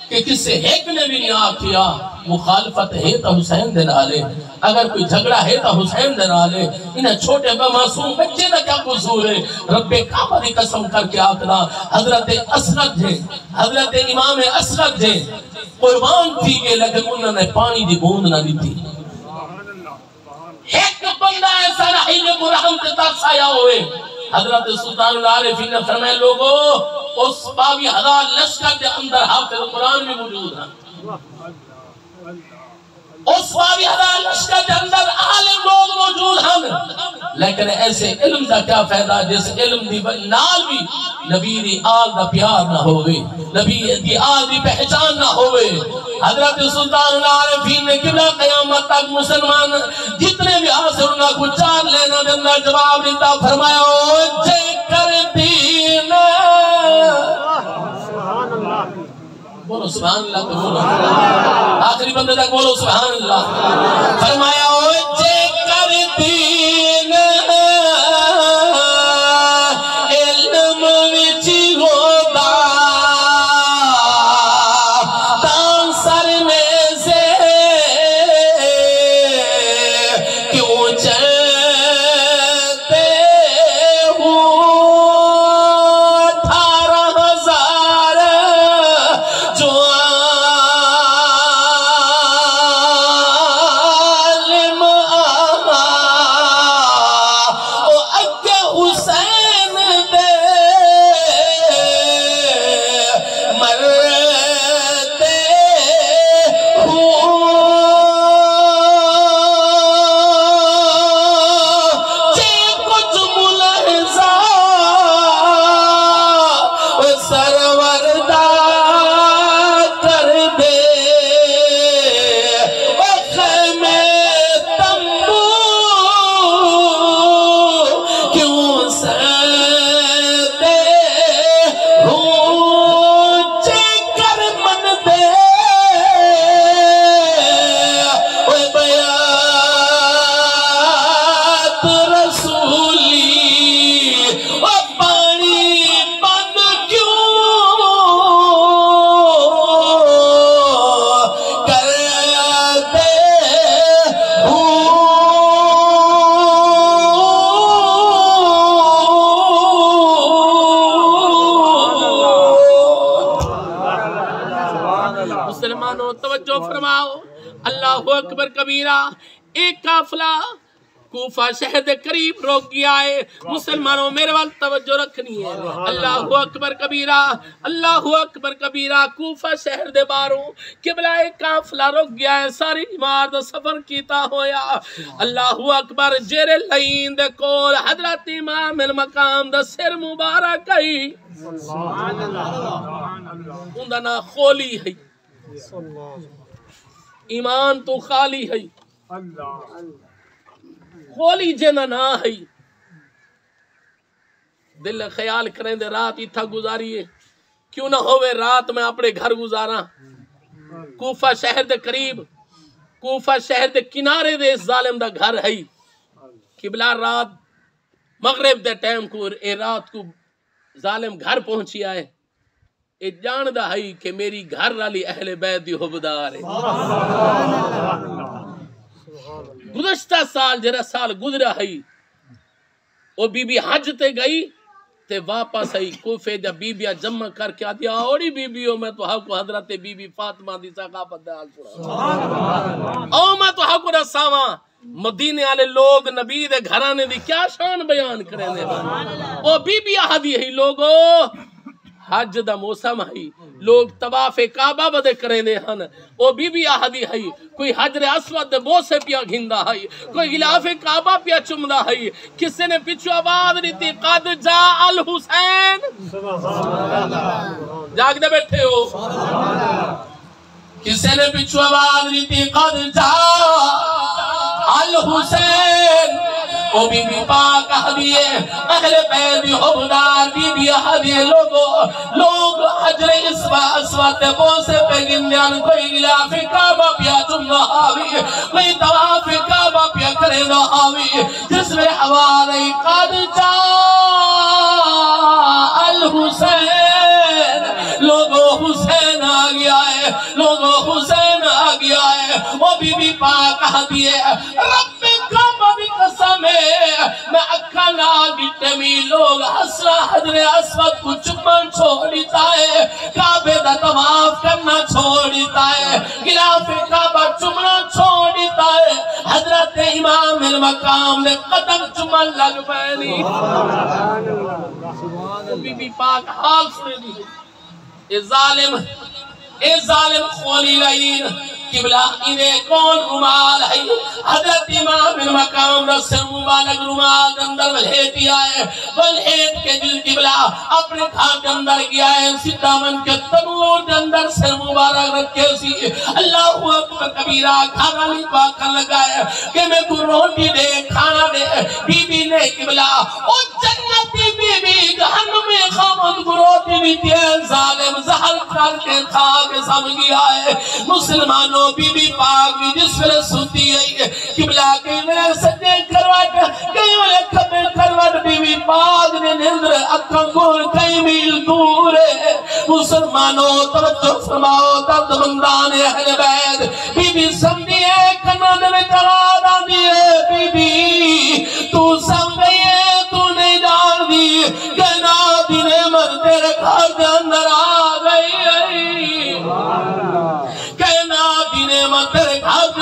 کہ کس سے ایک نے بھی نہیں آکھیا مخالفت ہے تا حسین دے نالے اگر کوئی جھگڑا ہے تا حسین دے نالے انہیں چھوٹے معصوم بچے نہ کیا قصور ہے رب کعبہ دی قسم کر کے آکھنا حضرت اسرد ہے حضرت امام اسرد ہے قربان تھی گئے لیکن انہوں نے پانی دی بوند نہ دی تھی ایک بندہ ایسا نہیں جو مرحم سے ترس آیا ہوئے حضرت سلطان العارفین نے فرمائے لوگو اس 22,000 لشکر کے اندر حافظ قرآن میں موجود ہیں اس 22,000 لشکر کے اندر عالم لوگ موجود ہیں لیکن ایسے علم دا کیا فائدہ جس علم دی نال بھی نبی دی آل دا پیار نہ ہوئے نبی دی آل دی پہچان نہ ہوئے حضرت سلطان العارفین نے قبلہ قیامت تک مسلمان جتنے بھی حاصل انہا کو چار لینا دینا جواب دیتا فرمایا او جے کر دین بولو سبحان اللہ تو بولو آخری بندے تک بولو سبحان اللہ فرمایا او جے کر دین علم وچی ہوتا تان سر میں سے کیوں چلتے ہوں 18,000 جوان اللہ اکبر کبیرہ ایک قافلہ کوفہ شہر دے قریب روک گیا ہے مسلمانوں میرے وال توجہ رکھنی ہے اللہ اکبر کبیرہ اللہ اکبر کبیرہ کوفہ شہر دے باروں قبلہ ایک قافلہ روک گیا ہے ساری جماعت دا سفر کیتا ہویا اللہ اکبر جیرے لائن دے کول حضرت امام المقام دا سر مبارک ہے اندہ نا خولی ہے ایمان تو خالی ہے خولی جنہ نہ ہے دل خیال کریں دے رات اتھا گزاری ہے کیوں نہ ہوئے رات میں اپنے گھر گزارا کوفہ شہر دے قریب کوفہ شہر دے کنارے دے اس ظالم دا گھر ہے قبلہ رات مغرب دے ٹائم کو اے رات کو ظالم گھر پہنچی آئے اے جان دا ہے کہ میری گھر والی اہل بیت دی حبدار ہے گزشتہ سال جرہ سال گزرا ہے وہ بی بی حج تے گئی تے واپس آئی کوفے جا بی بیاں جمع کر کے آدھی اوڑی بی بیوں میں تو حق حضرت بی بی فاطمہ دی ثقافت دال چھوڑا او میں تو حق رساواں مدینے والے لوگ نبی دے گھرانے دی کیا شان بیان کریں دے او بی بی آدھی ہے لوگو حج دا موسم ہے لوگ طواف کعبہ بدے کریں دے ہن او بی بی آہدی ہے کوئی حجر اسود دے بوسے پیا گھندہ ہے کوئی غلاف کعبہ پیا چمدہ ہے کسی نے پچھو آواز دیتی قد جا الحسین جاگ دے بیٹھے ہو کسی نے پچھو آواز دیتی قد جا الحسین او بی بی پاک آہدیے اہل بیت حبدار بی بی آہدیے لوگ حجر اسود دے بوسے پہ گندیان کوئی غلاف کعبہ پیا چمدہ آوی کوئی طواف کعبہ پیا کرے نہ آوی جس میں حوالے قد جا الحسین لوگو حسین آ گیا ہے لوگو حسین آ گیا ہے وہ بی بی پاک آہدیے رب کعبہ بھی قسم ہے میں اکھا نہ گٹے میں لوگ حسرہ حجر اسود کو چپن چھوڑیتا ہے کعبے دا طواف کرنا چھوڑیتا ہے غلاف کعبہ چمنا چھوڑیتا ہے حضرت امام المقام نے قدم چمن لگ پہنی بی بی پاک حال سنے دی اے ظالم خولی لائن قبلہ انہیں کون رمال ہے حضرت امام المقام رسل مبالک رمال اندر والہیٹی آئے والہیٹ کے جل قبلہ اپنے کھاک اندر گیا ہے سدہ من کے تنور اندر سر مبارک رکھے سی اللہ اکبر کبیرہ کھانا لکھوا کر لگائے کہ میں کو روٹی دے کھانا دے بی بی نے قبلہ او جنتی بی بی جہنم میں خامد کو روٹی بھی دیے ظالم زہر کر کے کھا کے سم گیا ہے مسلمانوں بی بی پاک بھی جس میں سوتی ہے قبلہ کئی میں سجے کروٹ کئی میں کبھے کروٹ بی بی پاک نے نظر اکھنگور کئی میل دور ہے مسلمانوں توجہ فرماؤ درد مندان اہل بیت بی بی سمجھی ہے کنان میں تغاد آدھی ہے بی بی تو سمجھی ہے تو نہیں جان دی کہنا دینے مردے رکھا کے اندر آ گئی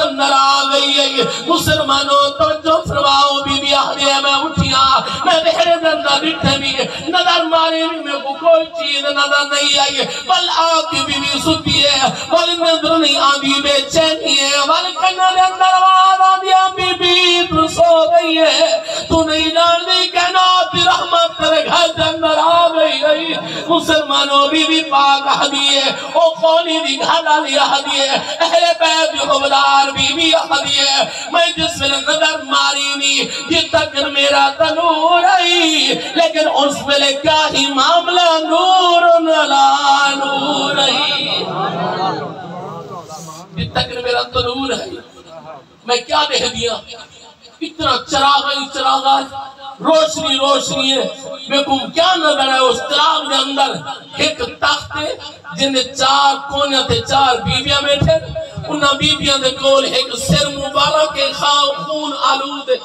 اندر آ گئی ہے مسلمانوں توجہ فرماؤ بی بی آہدے میں اٹھیا میں بہرے اندر بٹھے بھی نظر مارے میں کوئی چیز نظر نہیں آئی بل آتی بی بی ستی ہے بل نظر نہیں آدھی بے چینی ہے بل کنال اندر آواز آدھیا بی بی تو سو گئی ہے تو نہیں جان دی کہنا تی رحمت تیرے گھر کے اندر آ گئی مسلمانوں بی بی پاک آہدی ہے او قولی دی گھر آلی آہدی ہے اہل بیت حبدار بی بی آہدی ہے میں جس میں نظر ماری نہیں جب تک میرا تنور آئی لیکن اس میں لے کیا ہی معاملہ نور نلا نور آئی جب تک میرا تنور آئی میں کیا دے دیا اتنا چراغ روشنی روشنی ہے میں کو کیا نظر ہے اس چراغ دے اندر ایک تخت ہے جنہیں 4 کونے تے 4 بیویاں بیٹھے انہاں بیویاں دے کول ایک سر مبارک خون آلود ہے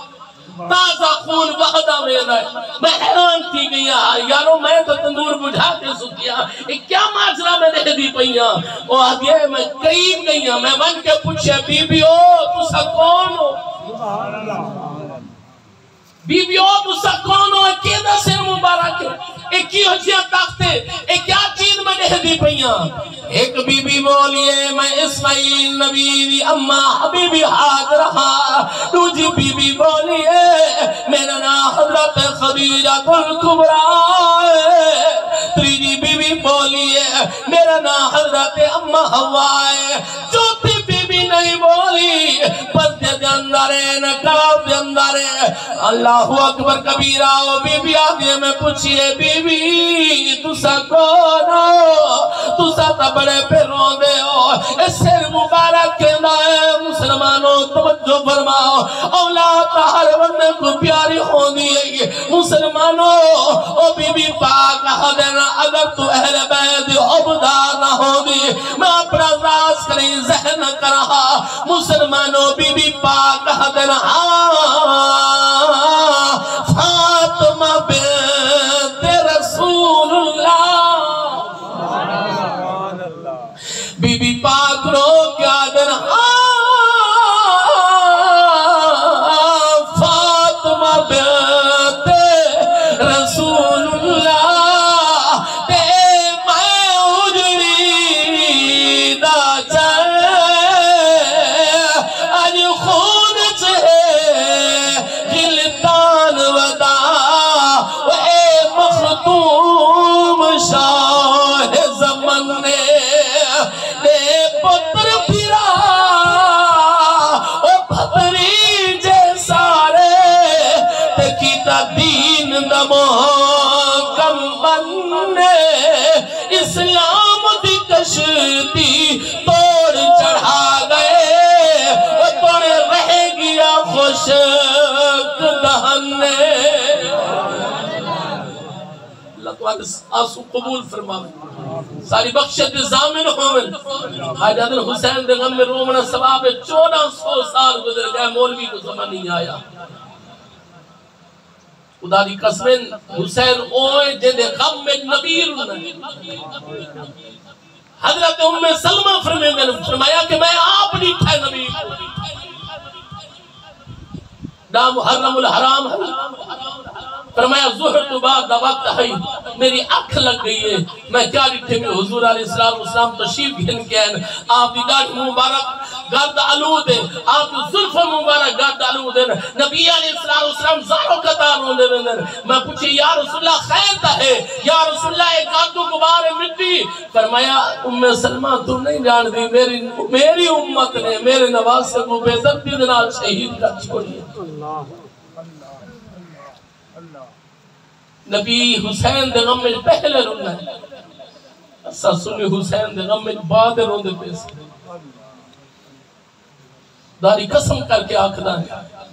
تازہ خون وحدہ میں رہے میں حیران تھی گیا یارو میں تو تندور بجھا کے سکیا کیا ماجرہ میں دے دی پئیاں وہ آگے میں قریب گئی میں بن کے پوچھے بی بی او تو سا کون ہو بی بی او تو سا کون ہو کیدہ سر مبارک ایک کی حجیاں تاکتے ایک کیا چیز میں دے دی پئیاں ایک بی بی بولیے میں اسماعیل نبی دی اممہ حبیبی حاضرہا دوجی بی بی بولیے میرا نا حضرت خدیجہ الکبریٰ تریجی بی بی بولیے میرا نا حضرت اممہ ہوائے چوتھی بی بی نہیں بولی پردے دے اندر ہے نکاب دے اندر ہے اللہ اکبر کبیرہ بی بی آگے میں پوچھئے بی بی تو سا کون ہو تو سا تا بڑے پہ رو دے ہو اس سر مبارک کے نائے مسلمانوں توجہ فرماؤ اولاد ہر بندے کو پیاری ہو دیئے مسلمانوں او بی بی پاک کہا دینا اگر تو اہل بیت عبدار نہ ہو دی میں اپنا راز کریں ذہن کر رہا مسلمانوں بی بی پاک کہا دینا فاطمہ بنت رسول اللہ بی بی پاک رو کیا دینا فاطمہ بنت رسول اللہ تے میں اجڑی دا چاہے اج خون چاہے غلطان ودا اے مختوم شاہ زمن نے پتر پھرا او پتری جے سارے تکیتا دین دمو کم بننے اسلام دی کشتی توڑ چڑھا گئے وہ توڑے رہ گیا خوشک دہنے اللہ تو آسو قبول فرماوے ساری بخشت زامن ہومن حاجت حسین دے غم میں رومنا سباب 1400 سال گزر گئے مولوی کو زمان نہیں آیا خدا دی قسمیں حسین اوئے جن دے غم میں نبیر حضرت سلمہ فرمایا کہ میں آپ نہیں تھے نبی دا محرم الحرام فرمایا ظہر تو بعد دا وقت ہے میری اکھ لگ گئی ہے میں کیا لکھے میں حضور علیہ السلام تشریف گھن کے ہیں آپ دی داڑھ مبارک گرد علود ہے آپ دی ظلف مبارک گرد علود ہے نبی علیہ السلام زارو قطار ہوندے بندر میں پوچھے یا رسول اللہ خیر تا ہے یا رسول اللہ ایک آدھو گبار مٹی فرمایا سلمہ تو نہیں جان دی میری امت نے میرے نواز سے وہ بے ضبطی دنال شہید کر چھوڑی نبی حسین دے غم میں پہلے رونا ہے اسا سنی حسین دے غم میں بعد روندے پیسے داری قسم کر کے آکھدا ہے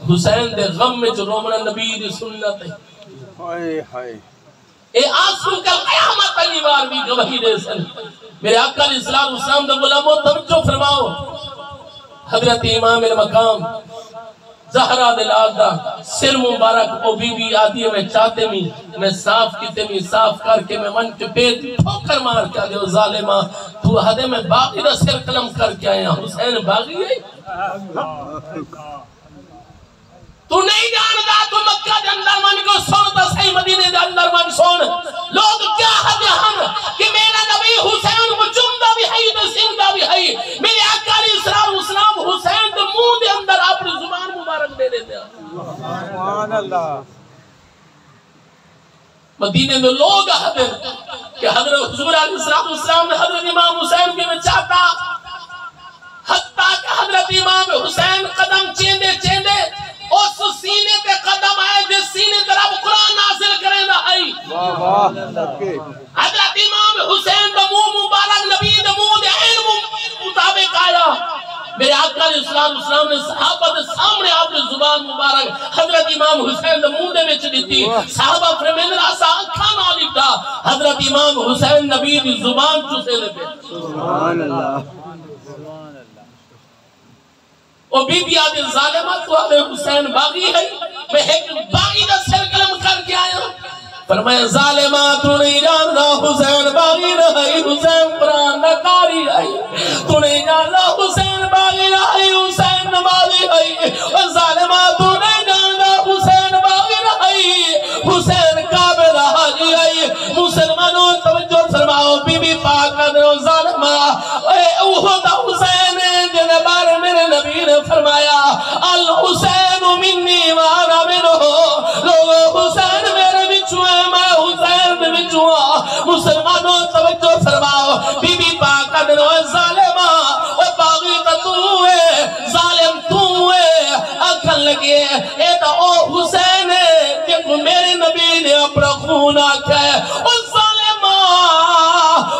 حسین دے غم میں جو رومنا نبی دی سنت ہے اے آسوں کا قیامت علی بار بھی گواہی دے سن میرے آقا علیہ السلام دے غلاموں توجہ فرماؤ حضرت امام المقام زہرہ دلالدہ سر مبارک او بی بی آدھی ہے میں چاہتے میں صاف کیتے میں صاف کر کے میں من کے پیٹ ٹھوکر مار کے آدھے ظالمہ تو حدے میں باقی دا سر قلم کر کے آیا حسین باغی ہے تو نہیں جانتا تو مکہ دے اندر من کو سنتا صحیح مدینے دے اندر من سن لوگ کیا حد ہم کہ میرا نبی حسین کو جمدہ بھی ہے تو سندہ بھی ہے میرے آقا علیہ السلام حسین دے منہ دے اندر اپنی زبان مبارک دے دیتے ہیں سبحان اللہ مدینے دے لوگ حدر کہ حضرت حضور علیہ السلام نے حضرت امام حسین کے میں چاہتا حتیٰ کہ حضرت امام حسین قدم چیندے اس سینے تے قدم آئے جس سینے تے رب قرآن نازل کریں دا آئی حضرت امام حسین دا منہ مبارک نبی دا منہ دے علم مطابق آیا میرے آقا علیہ السلام نے صحابہ دے سامنے آپ نے زبان مبارک حضرت امام حسین دے منہ دے وچ دیتی صحابہ فرمیندر آسا اکھا نہ لکھتا حضرت امام حسین نبی دی زبان چوسے لے پہ سبحان اللہ او بی بی آدھے ظالمہ تو آدھے حسین باغی ہے میں ایک باغی دا سر قلم کر کے آیا فرمایا ظالمہ تو نہیں جاننا حسین باغی رہی حسین قرآن نکاری رہی تو نہیں جاننا حسین باغی رہی حسین نمازی رہی ظالمہ تو نہیں جاننا حسین باغی رہی حسین کعبہ حاجی رہی مسلمانوں توجہ فرماؤ بی بی پاک قدر ظالمہ احد حسین جن بارے میرے نبی نے فرمایا الحسین منی وانا منہ لوگ حسین میرے بچوں ہے میں حسین میں بچوں مسلمانوں توجہ فرماؤ بی بی پاک قدر ظالمہ باغی کا تو ہے ظالم تو ہے اکھن لگے اے دا او حسین ہے کہ میرے نبی نے اپنا خون آکھا ہے اس ظالمہ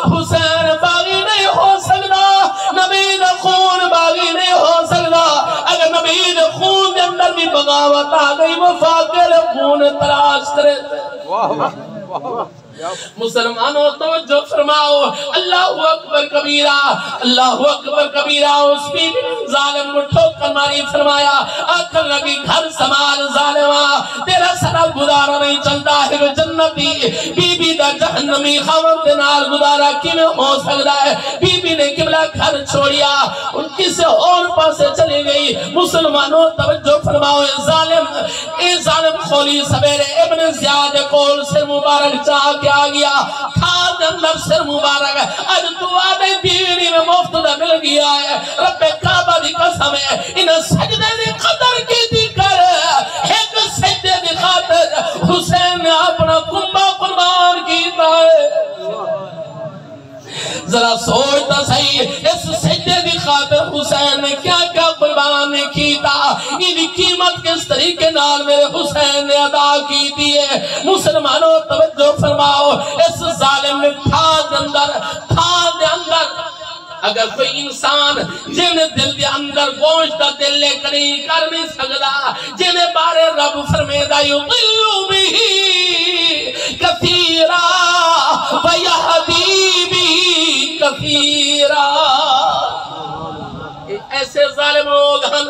حسین باغی نہیں ہو سکتا نبی دا خون باغی نہیں ہو سکتا اگر نبی دا خون دے اندر بھی بغاوت آ گئی مفاقر خون تلاش کرے مسلمانوں توجہ فرماؤ اللہ اکبر کبیرہ اللہ اکبر کبیرہ اس بی بی ظالم کو ٹھوکر ماری فرمایا آکھن لگی گھر سمال ظالمہ تیرا سرا گزارا نہیں چلتا ہے کہ جنتی بی بی دا جہنمی خامن دنال گزارا کیوں ہو سکتا ہے بی بی نے قبلہ گھر چھوڑیا ان کسی اور پاسے چلے گئی مسلمانوں توجہ فرماؤ اے ظالم خولی سبیرے ابن زیاد کول سے مبارک چاہ کیا گیا کھاد اندر سر مبارک اج تو آدھے دیوینی میں مفتدہ مل گیا ہے رب کعبہ دی قسم ہے ان سجدے دی قدر کی دی کر ایک سجدے دی خاطر حسین نے اپنا کنبہ قربان کیتا ہے ذرا سوچتا صحیح اس سجدے دی خاطر حسین نے کیا کیا قربان نے کیتا یہ قیمت کس طریقے نال میرے حسین نے ادا کی دیئے مسلمانوں توجہ فرماؤ اس ظالم نے تھا دے اندر اگر کوئی انسان جنہیں دل دے اندر گوشتا دل لے کر نہیں سکتا جنہیں بارے رب فرمیدہ یضل بھی کثیرا ویہدی بھی کثیرا ایسے ظالم لوگ ہن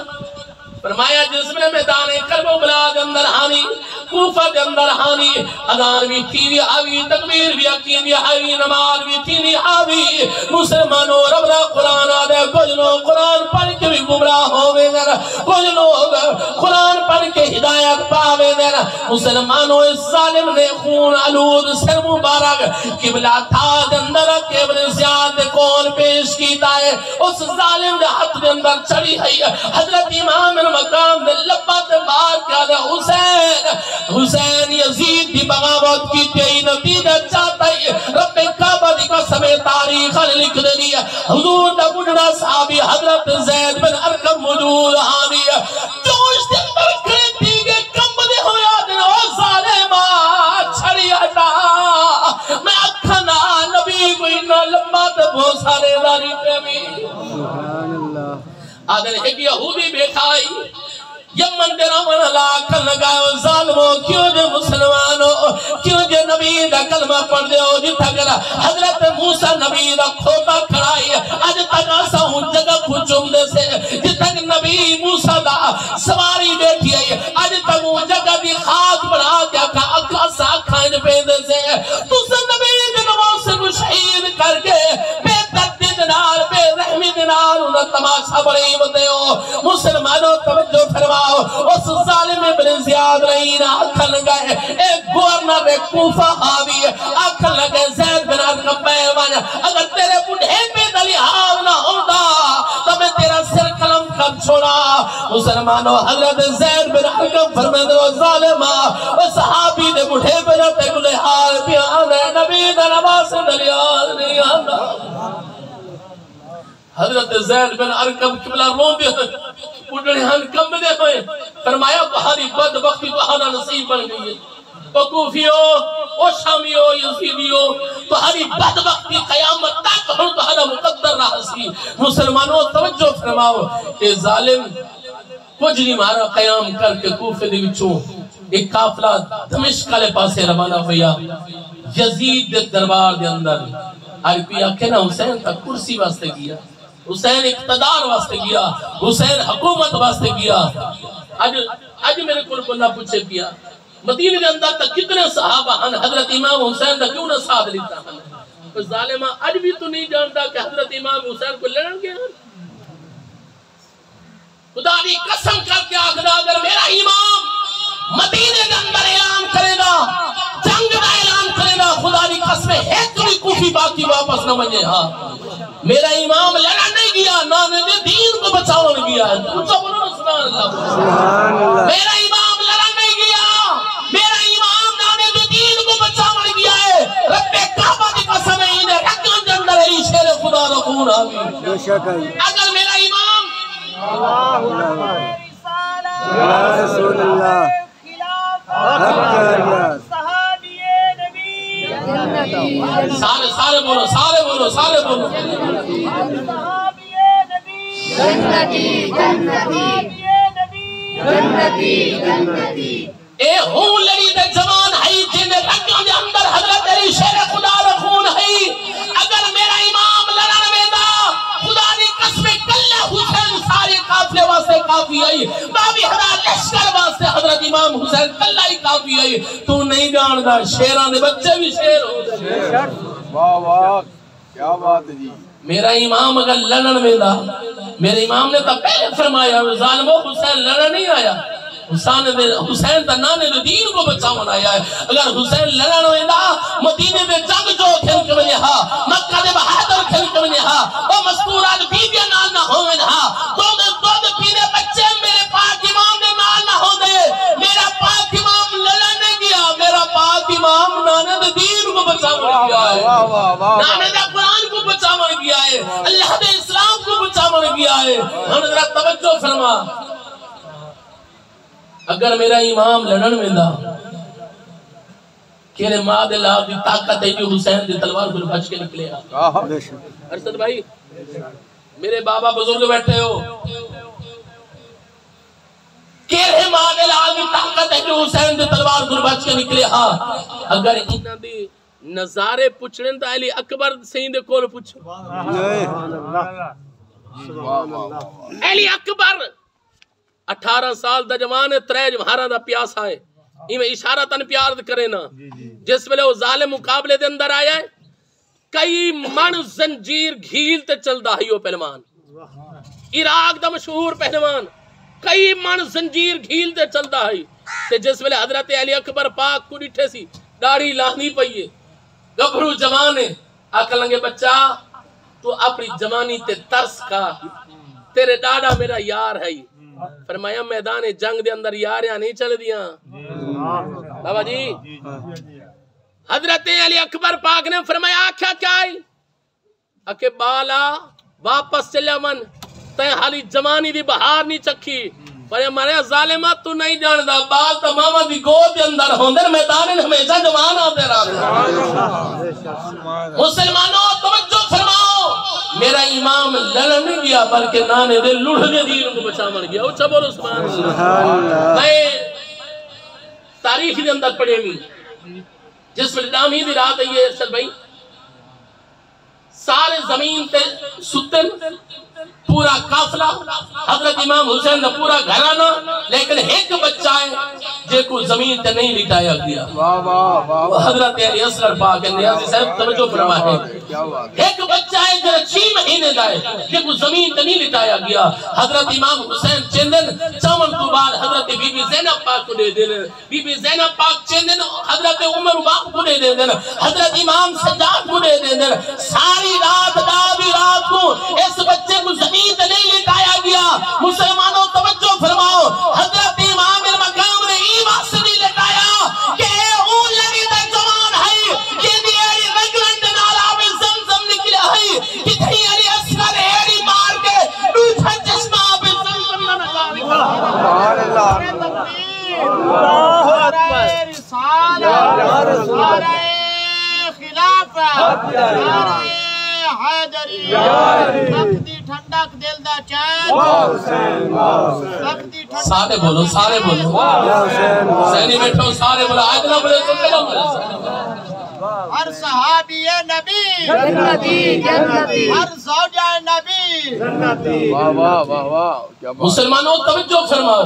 فرمایا جس میں میدان کربلا دے اندر ہانی کوفہ دے اندر ہانی اذان بھی تھی بھی آوی تکبیر بھی اکین بھی آوی نماز بھی تھی بھی آوی مسلمانوں رب دا قرآن آدھے کچھ لوگ قرآن پڑھ کے بھی گمراہ ہوئے در کچھ لوگ قرآن پڑھ کے ہدایت پاوے در مسلمانوں اس ظالم نے خون علود سر مبارک قبلہ تھا دے اندر قبل زیاد کون پیش کیتا ہے اس ظالم دے حق دے اندر چڑی ہے حضرت امام مقام دے لبا دے بار کیا دے حسین یزید دی بغاوت کی تیئی نتیجہ چاہتا ہے رب کعبہ دی قسم تاریخ لکھ دینی ہے حضور دا گجرہ صحابی حضرت زید بن ارکم موجود آنی ہے جوش دے اندر کھڑی گے کم دے ہویا دن او ظالمہ چھڑی ہٹا میں اکھنا نبی کو انہا لمبا تے بہت سارے داری پہ بھی آدھر ایک یہودی بیٹھائی یمن دے رامن اللہ کھل لگاؤ ظالموں کیوں جے مسلمانوں کیوں جے نبی دا کلمہ پڑھ دے ہو جتا گرا حضرت موسیٰ نبی دا کھوتا کھڑائی آج تک آسا ہوں جگہ کھچم دے سے جتا کہ نبی موسیٰ دا سواری بیٹھی ہے آج تک ہوں جگہ دی خاک بڑھا کیا کھا اکھا سا کھائن پہ دے سے تو سے نبی دے نماز کو شہید کر کے بے تردی دنار بے رحمی دنار انہا تماشا بڑی بتے ہو مسلمانوں توجہ فرما اس ظالم ابن زیاد رہی نہ آکھن لگے ایک گورنر ایک کوفہ حاوی آکھن لگے زید بن ارکم بیوان اگر تیرے بڑھے پہ دلی حال نہ ہوتا تو میں تیرا سر قلم کب چھوڑا مسلمانوں حضرت زید بن ارکم فرمید و ظالمہ و صحابی دے بڑھے پہ رہتے گلے حال پیان ہے نبی دا نواز دلی حال نہیں آنا حضرت زید بن ارکم قبلہ رو دے اٹھنے ہن کم دے ہوئے فرمایا بہاری بدبختی بہانا نصیب بن گئی ہے وکوفیو او شامیو یزیدیو بہاری بدبختی قیامت تک ہن بہانا مقدر رہا سی مسلمانوں توجہ فرماؤ اے ظالم کچھ نہیں مارا قیام کر کے کوفے دے بچوں ایک قافلہ دمشق کے پاسے روانہ ہویا یزید دے دربار دے اندر عربیہ کہنا حسین تک کرسی واسطے گیا حسین اقتدار واسطے گیا حسین حکومت واسطے گیا آج میرے کل بندہ پوچھے پیا مدینے کے اندر تک کتنے صحابہ ہیں حضرت امام حسین دا کیوں نہ ساتھ لیتا ہے؟ ظالمہ آج بھی تو نہیں جانتا کہ حضرت امام حسین کو لڑن گیا. خدا دی قسم کر کے آخدا اگر میرا امام مدینے کے اندر اعلان کرے گا جنگ کا اعلان کرے گا خدا دی قسم ایک بھی کوفی باقی واپس نہ بنے. ہاں میرا امام لڑن نہیں گیا نانے دے دین کو بچاؤ نہیں گیا. اونچا بولو نا سبحان اللہ. میرا امام لڑن نہیں گیا میرا امام نانے دے دین کو بچاؤ نہیں گیا ہے. رب کعبہ دی قسم ہے انہیں رکن کے اندر ہے شیر خدا دا خون آمین. اگر میرا امام یا رسول اللہ سارے بولو سارے بولو سارے بولو جنتی جنتی اے ہوں لڑی دے جوان ہے جن رکھوں دے اندر حضرت علی شیر خدا رخون ہے. اگر میرا امام لڑن میں دا خدا دی قسم کلہ حسین سارے قافلے واسطے کافی ہے. بابی ہزار لشکر واسطے حضرت امام حسین کلہ ہی کافی ہے. تو نہیں جاندا شیران دے بچے بھی شیر ہو گئے. واہ واہ کیا بات ہے جی. میرا امام اگر لڑن میں دا میرے امام نے تو پہلے فرمایا ظالمو حسین لڑن نہیں آیا حسین تا نانے دے دین کو بچاون آیا ہے. اگر حسین لڑن ویندا مدینے دے جنگ جو کھل کے ونجے ہا مکہ دے بہادر کھل کے ونجے ہا او مستورات بیبیاں نال نہ ہوون ہا دودھ پینے بچے میرے پاک امام دے نال نہ ہوندے. میرا پاک امام لڑن نہیں گیا میرا پاک امام نانے دے دین کو بچاون گیا ہے. نانے دے قرآن کو بچاون گیا ہے اللہ دے اسلام کو بچاون گیا ہے. ہن ذرا توجہ فرما اگر میرا امام لڑن میں دا کہ ماں دے لاؤ دی طاقت ہے جو حسین دی تلوار کو بچ کے نکلے ہاں. ارشد بھائی میرے بابا بزرگ بیٹھے ہو کہ ماں دے لاؤ دی طاقت ہے جو حسین دی تلوار کو بچ کے نکلے ہاں. اگر انہاں دی نظارے پوچھنے تا علی اکبر سین دے کول پوچھو علی اکبر 18 سال دا جوان ہے ترے جمہاراں دا پیاسا ہے ایویں اشارہ تن پیار کرے نا. جس ویلے وہ ظالم مقابلے دے اندر آیا ہے کئی من زنجیر گھیل تے چلدا ہے وہ پہلوان عراق دا مشہور پہلوان کئی من زنجیر گھیل تے چلدا ہے. تے جس ویلے حضرت علی اکبر پاک کو ڈٹھے سی داڑھی لاہنی پئی ہے گبھرو جوان ہے آکھن لگے بچہ تو اپنی جوانی تے ترس کا تیرے ڈاڈا میرا یار ہے. فرمایا میدان جنگ دے اندر یاریاں نہیں چل دیاں بابا جی. حضرت علی اکبر پاک نے فرمایا آکھا کیا ہے اکے بالا واپس چلیا من تے حالی جوانی دی بہار نہیں چکھی. پر مارے ظالمہ تو نہیں جاندا بال تا ماما دی گود دے اندر ہوندے میدان ہمیشہ جوان آتے رہے. مسلمانوں توجہ فرماؤ میرا امام لڑن نہیں گیا بلکہ نانے دے لڑھ دے دین کو بچا من گیا. اچھا بولو سبحان اللہ. میں تاریخ دے اندر پڑھے ہوئی جس ویلے نامی دی رات ہے یہ ارشد بھائی سارے زمین تے ستن پورا قافلہ حضرت امام حسین کا پورا گھرانہ لیکن ایک بچہ ہے جے کو زمین تے نہیں لٹایا گیا. حضرت علی اصغر پاک نیازی صاحب توجہ فرمائے ایک بچہ ہے جو 6 مہینے دا ہے جے کو زمین تے نہیں لٹایا گیا. حضرت امام حسین چندن چاون تو بعد حضرت بی بی زینب پاک کو دے دین بی بی زینب پاک چندن حضرت عمر باپ کو دے دین حضرت امام سجاد کو دے دین. ساری رات دابی رات کو اس بچے کو زمین تے نہیں لٹایا گیا. مسلمانوں توجہ فرماؤ حضرت امام المقام نے ایمان سے نہیں لٹایا کہ اون لگی تے جوان ہے کہ دیری رگلن دے نال آب زمزم نکلا ہے کتنی علی اصغر ایڑی مار کے دوٹھا چشمہ آب زمزم نہ نکلا. سبحان اللہ اللہ اکبر رسالت نعرہ خلافت نعرہ حیدری سختی ٹھنڈک دل دا چین سختی ٹھنڈک سارے بولو سارے بولو حسینی بیٹھو سارے بولو آج نہ بولے تو کلو ہر صحابی نبی جنتی جنتی ہر زوجہ نبی جنتی. واہ واہ واہ واہ کیا بات. مسلمانوں توجہ فرماؤ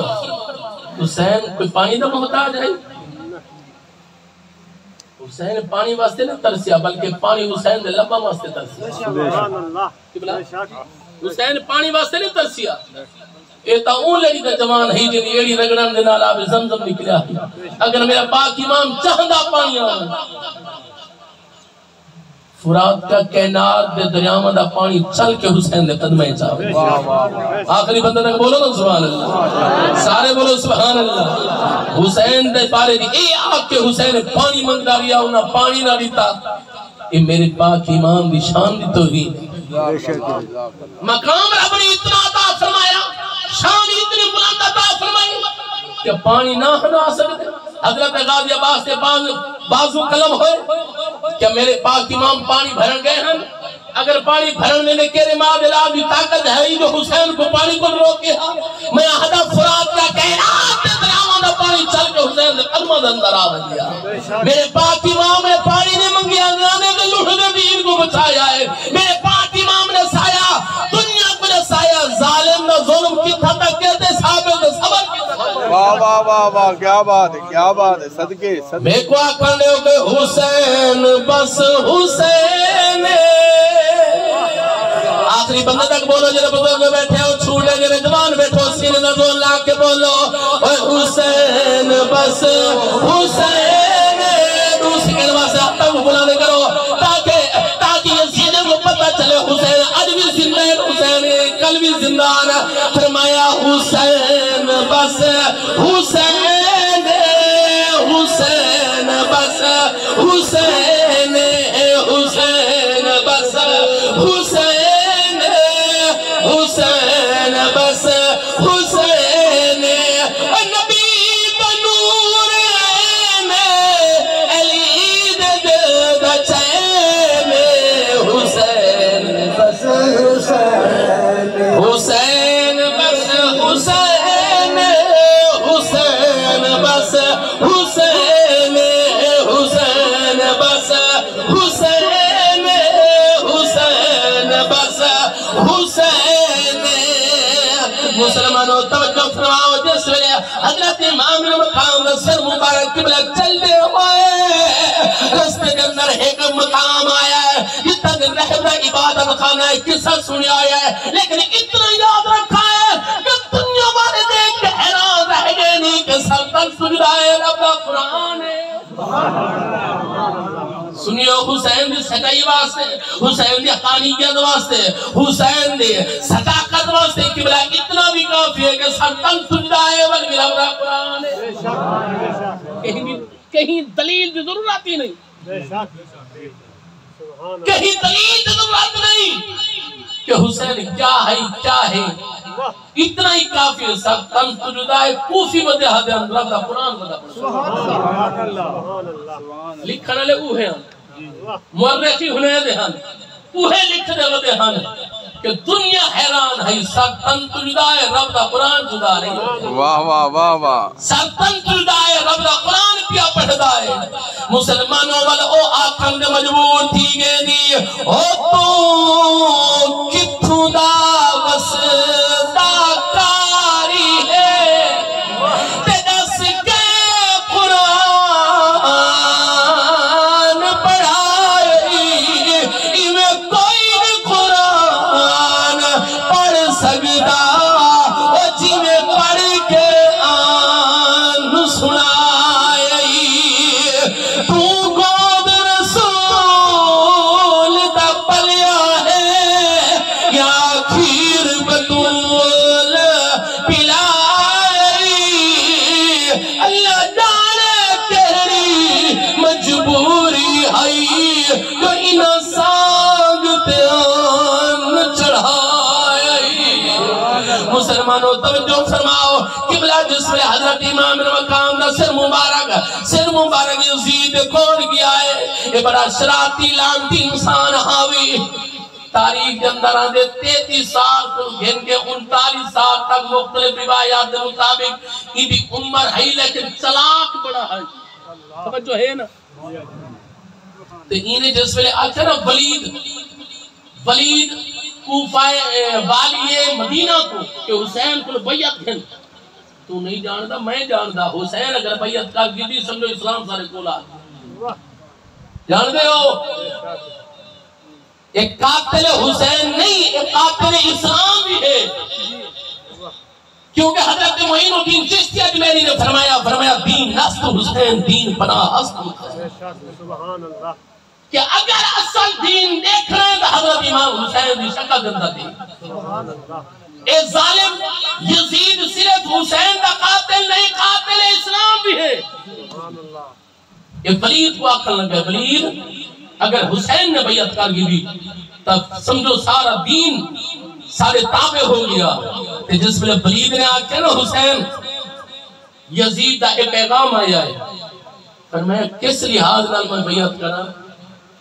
حسین کوئی پانی دا محتاج ہے؟ حسین پانی واسطے نہ ترسیا بلکہ پانی حسین دے لبا واسطے ترسیا. حسین پانی واسطے نہیں ترسیا. اے تا اون لڑی دا جوان ہی جن ایڑی رگڑن دے نال آب زمزم نکلیا. اگر میرا پاک امام چاہندا پانی آنا فرات کا کائنات دے دریاواں دا پانی چل کے حسین دے قدمیں چاہے. آخری بندہ تک بولو نا سبحان اللہ. سارے بولو سبحان اللہ. حسین دے پارے دی اے آگ کے حسین پانی منگا ریا ہونا پانی نہ دیتا. اے میرے پاک امام دی شان دی توحید. مقام رب نے اتنا عطا فرمایا شان اتنی بلند عطا فرمائی کہ پانی نہ ہنا سکتے. حضرت غازی عباس سے بازو قلم ہوئے کہ میرے پاک امام پانی بھرن گئے ہیں. اگر پانی بھرن میں نے کہے ماں دلال دی طاقت ہے جو حسین کو پانی کو روکے ہاں میں ہدف فرات کا کائنات درامان دا پانی چل کے حسین دے قدمہ اندر آ دیا. میرے پاک امام نے پانی نے منگیا نے لوٹ دے دین کو بچایا ہے. میرے پاک امام نے سایا دنیا کو نے سایا ظالم نہ ظلم کی تھا تک کہتے صحابہ دے صبر کی تھا. واہ واہ واہ واہ کیا بات ہے کیا بات ہے. صدقے میں کو آکھنے ہو کہ حسین بس حسین. آخری بندہ تک بولو جنہیں بزرگ بیٹھے ہو چھوڑے جنہیں جوان بیٹھو سینے نہ زون لا کے بولو حسین بس حسین. دوسری کلمہ سے آپ تک بلانے کرو تاکہ یہ سینے کو پتہ چلے حسین آج بھی زندہ ہے حسین کل بھی زندہ ہے. فرمایا حسین بس حسین حسین بس حسین حسین بس حسین حسین بس حسین. نبی بنور عین علی دل دا چین حسین بس حسین حسین بس حسین حسین بس حسین حسین بس حسین حسین بس حسین. مسلمانوں توجہ فرماؤ جس ویلے حضرت امام مقام سر مبارک قبلہ چلتے ہوئے رستے کے اندر ایک مقام آیا ہے جتنا دن رہتا عبادت خانہ ہے قصہ سنیا آیا ہے لیکن اتنا یاد رکھا ہے کہ دنیا والے دیکھ کے حیران رہ گئے نہیں کہ سلطن سجدہ ہے رب کا قرآن ہے. سنیو حسین دی سچائی واسطے حسین دی حقانیت واسطے حسین دی صداقت واسطے قبلہ اتنا بھی کافی ہے کہ سلطن سجدہ ہے بلکہ رب کا قرآن ہے. کہیں دلیل کی ضرورت ہی نہیں. کہیں دلیل کی ضرورت نہیں کہ حسین کیا ہے اتنا ہی کافی ہے. سلطن سجدہ ہے کوفی مدے حد اندر رب کا قرآن بتا لکھنے لے اوہ ہیں مورخی ہونے دے ہن اوہ لکھ دے ودے ہن کہ دنیا حیران ہے سلطن سجدہ ہے رب کا قرآن جدا نہیں. واہ واہ واہ واہ. سلطن سجدہ ہے رب کا قرآن پیا پڑھدا ہے. مسلمانوں والا او آکھن دے مجبور تھی گئے دی او تو کتھوں دا وسدا کاری ہے تے دس کے قرآن پڑھائی ایویں کوئی بھی قرآن پڑھ سکتا او جیویں پڑھ کے آن سنائی. تو گود رسول دا پلیا ہے یا کھیر بطول پلائی. اللہ جانے تیری مجبوری ہے تو انہاں سانگ تیان چڑھائی. مسلمانوں توجہ فرماؤ قبلہ جس میں حضرت امام مقام دا سر مبارک یزید کون گیا ہے. یہ بڑا شراطی لانتی انسان حاوی تاریخ کے اندر آدھے 33 سال گھن کے 39 سال تک مختلف روایات کے مطابق یہ بھی عمر ہے لیکن چلاک بڑا ہے. توجہ ہے نا. تو انہیں جس ویلے آکھا نا ولید کوفہ والی مدینہ کو کہ حسین کو بیعت گھن تو نہیں جاندا میں جاندا حسین اگر بیعت کر گئی سمجھو اسلام سارے کول آ گیا جان دے ہو ایک قاتل حسین نہیں ایک قاتل اسلام بھی ہے کیونکہ حضرت معین الدین چشتی اجمیری نے فرمایا دین نست حسین دین پناہ است سبحان اللہ کہ اگر اصل دین دیکھ رہے ہیں تو حضرت امام حسین بھی شکا گندہ دین سبحان اللہ اے ظالم یزید صرف حسین کا قاتل نہیں قاتل اسلام بھی ہے سبحان اللہ یہ ولید کو آکھن لگا ولید اگر حسین نے بیعت کر گئی تب سمجھو سارا دین سارے تابع ہو گیا کہ جس میں ولید نے آکھے نا حسین یزید دا ایک پیغام آیا ہے فرمایا کس لحاظ نال میں بیعت کرا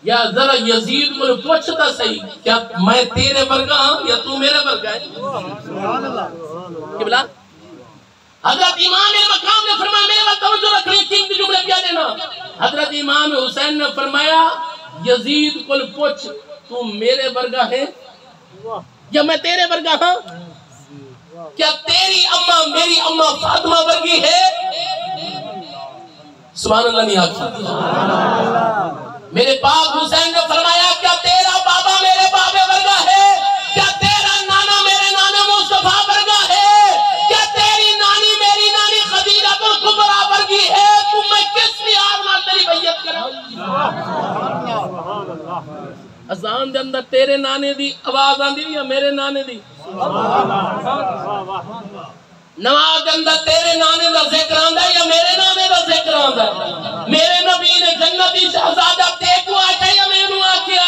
یا ذرا یزید کو پوچھتا صحیح کیا میں تیرے ورگا ہوں یا تو میرے ورگا ہے سبحان اللہ قبلہ حضرت امام مقام نے فرمایا میرے وقت توجہ رکھ رہی تین جملے کیا دینا حضرت امام حسین نے فرمایا یزید کو پوچھ تو میرے ورگا ہے یا میں تیرے ورگا ہوں کیا تیری اماں میری اماں فاطمہ ورگی ہے سبحان اللہ نہیں آتا میرے پاک حسین نے فرمایا کیا تیرا بابا میرے بابے ورگا ہے کیا تیرا نانا میرے نانا مصطفیٰ ورگا ہے کیا تیری نانی میری نانی خدیجہ الکبریٰ ورگی ہے تو میں کس لحاظ نال تیری بیعت کراں سبحان اللہ اذان دے اندر تیرے نانے دی آواز آندی یا میرے نانے دی نماز دے اندر تیرے نانے دا ذکر آندا یا میرے نانے دا ذکر آندا میرے نبی نے جنتی شہزادہ تے کو آکھیا یا مینوں آکھیا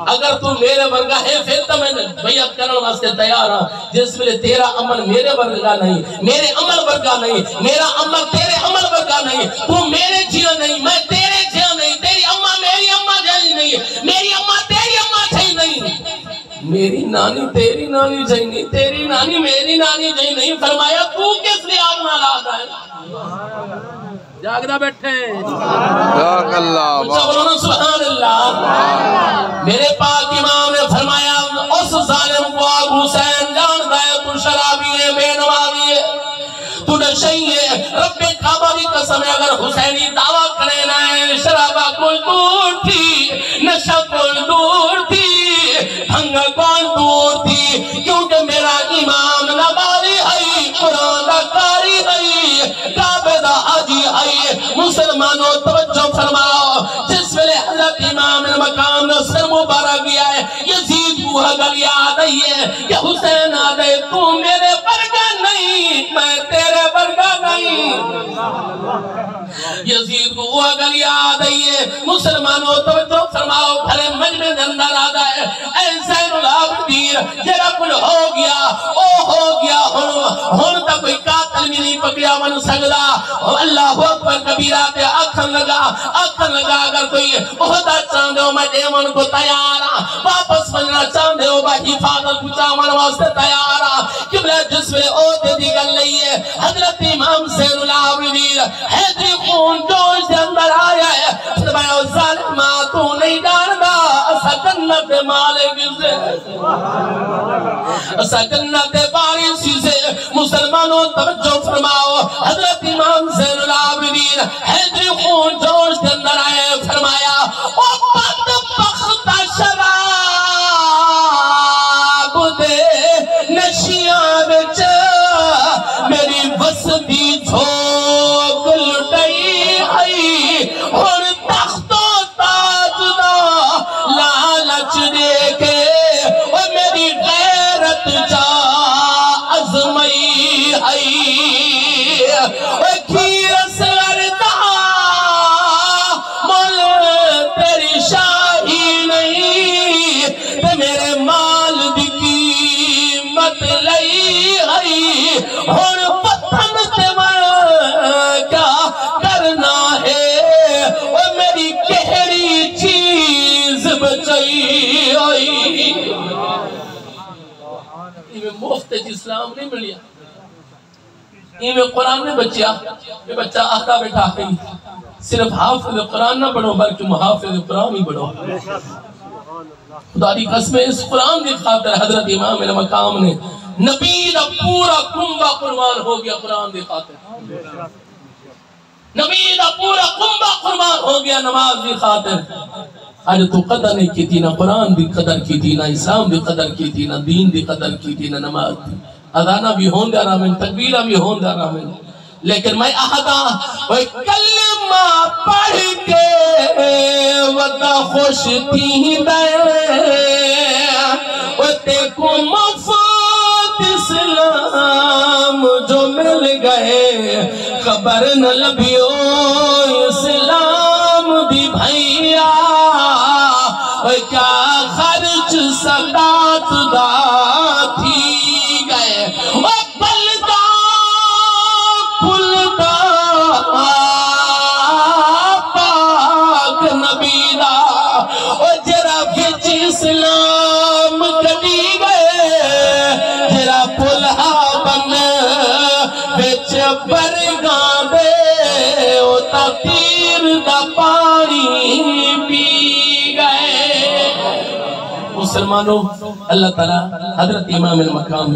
اگر تو میرے ورگا ہے پھر تو میں بیعت کرنے واسطے تیار ہوں جس میں تیرا عمل میرے ورگا نہیں میرے عمل ورگا نہیں میرا عمل تیرے عمل ورگا نہیں تو میرے جیاں نہیں میں تیرے جیاں نہیں تیری اماں میری اماں جیسی نہیں میری اماں تیری اماں جیسی نہیں میری نانی تیری نانی جیسی نہیں تیری نانی میری نانی جیسی نہیں فرمایا تو کس لحاظ نال آتا ہے جاگدہ بیٹھے جزاک اللہ سبحان اللہ میرے پاک امام نے فرمایا اس ظالم کو آگ حسین جانتا ہے تو شرابی ہے بے نمازی ہے تو نشئی ہے رب کعبہ کی قسم ہے اگر حسینی دعویٰ کرے نہ ہے شرابہ کوئی دور تھی نشہ کوئی دور تھی بھنگا کوئی دور تھی کیونکہ میرا امام نبالی ہے قرآن دا قاری ہے کعبہ دا حاجی ہے مسلمانوں توجہ فرماؤ جس ویلے حضرت امام مقام نے سر مبارک گیا ہے یزید کو اگر یاد ہے کہ حسین آدھے تو میرے ورگا نہیں میں تیرے ورگا نہیں یزید کو اگر یاد ہے مسلمانوں توجہ فرماؤ گھرے مجمع دے اندر آدھا ہے اے زین العابدین جرا کل ہو گیا او ہو گیا ہن تک کوئی قاتل بھی نہیں پکڑیا من سکدا اللہ اکبر کبیرہ تے آکھن لگا اگر کوئی عہدہ چاہندے ہو میں دیون کو تیار ہاں واپس بننا چاہندے ہو با حفاظت بچاون واسطے تیار ہاں قبلہ جس میں عہدے دی گل نہیں ہے حضرت امام زین العابدین حیدری خون جوش دے اندر آیا ہے فرمایا ظالمہ تو نہیں جاندا اسا جنت مالک سے اسا جنت وارث سے مسلمانوں توجہ فرماؤ حضرت امام زین العابدین حیدری خون جوش دے اندر آئے فرمایا او بدبخت شراب دے نشیاں وچ میری وسدی جھوک لٹائی آئی ہن تخت و تاج دا لالچ دے کے او میری غیرت جا ازمائی آئی او کی اصغر دا مول تیری شاہی نہیں تے میرے مال دی قیمت لئی آئی ہن پتھن تے میں کیا کرنا ہے او میری کہڑی چیز بچائی آئی یہ مفت اسلام نہیں ملیا یہ قرآن نے بچیا یہ بچہ آتا بیٹھا ہے صرف حافظ قرآن نہ بڑھو بلکہ محافظ قرآن ہی بڑھو خدا دی قسم اس قرآن کی خاطر حضرت امام مقام نے نبی دا پورا کنبہ قربان ہو گیا قرآن دی خاطر، نبی دا پورا کنبہ قربان ہو گیا نماز دی خاطر۔ آج تو قدر نہیں کی تھی، نہ قرآن دی قدر کی تھی، نہ اسلام دی قدر کی تھی، نہ دین دی قدر کی تھی، نہ نماز دی۔ اذانہ بھی ہون دے رامن، تکبیرہ بھی ہون دے رامن، لیکن میں احدا وہ کلمہ پڑھ کے ودا خوش تھی دے وہ تے کو مفاد اسلام جو مل گئے، خبر نہ لبیو اسلام دی بھائیا وہ کیا خرچ صدات دا تھی گئے، وہ بلدہ پلدہ پاک نبی دا وہ جرا بچ اسلام کٹی گئے، جرا پلہا بن بچ برگاں دے وہ تیر دا پانی پی گئے۔ مسلمانوں اللہ تعالیٰ حضرت امام المقام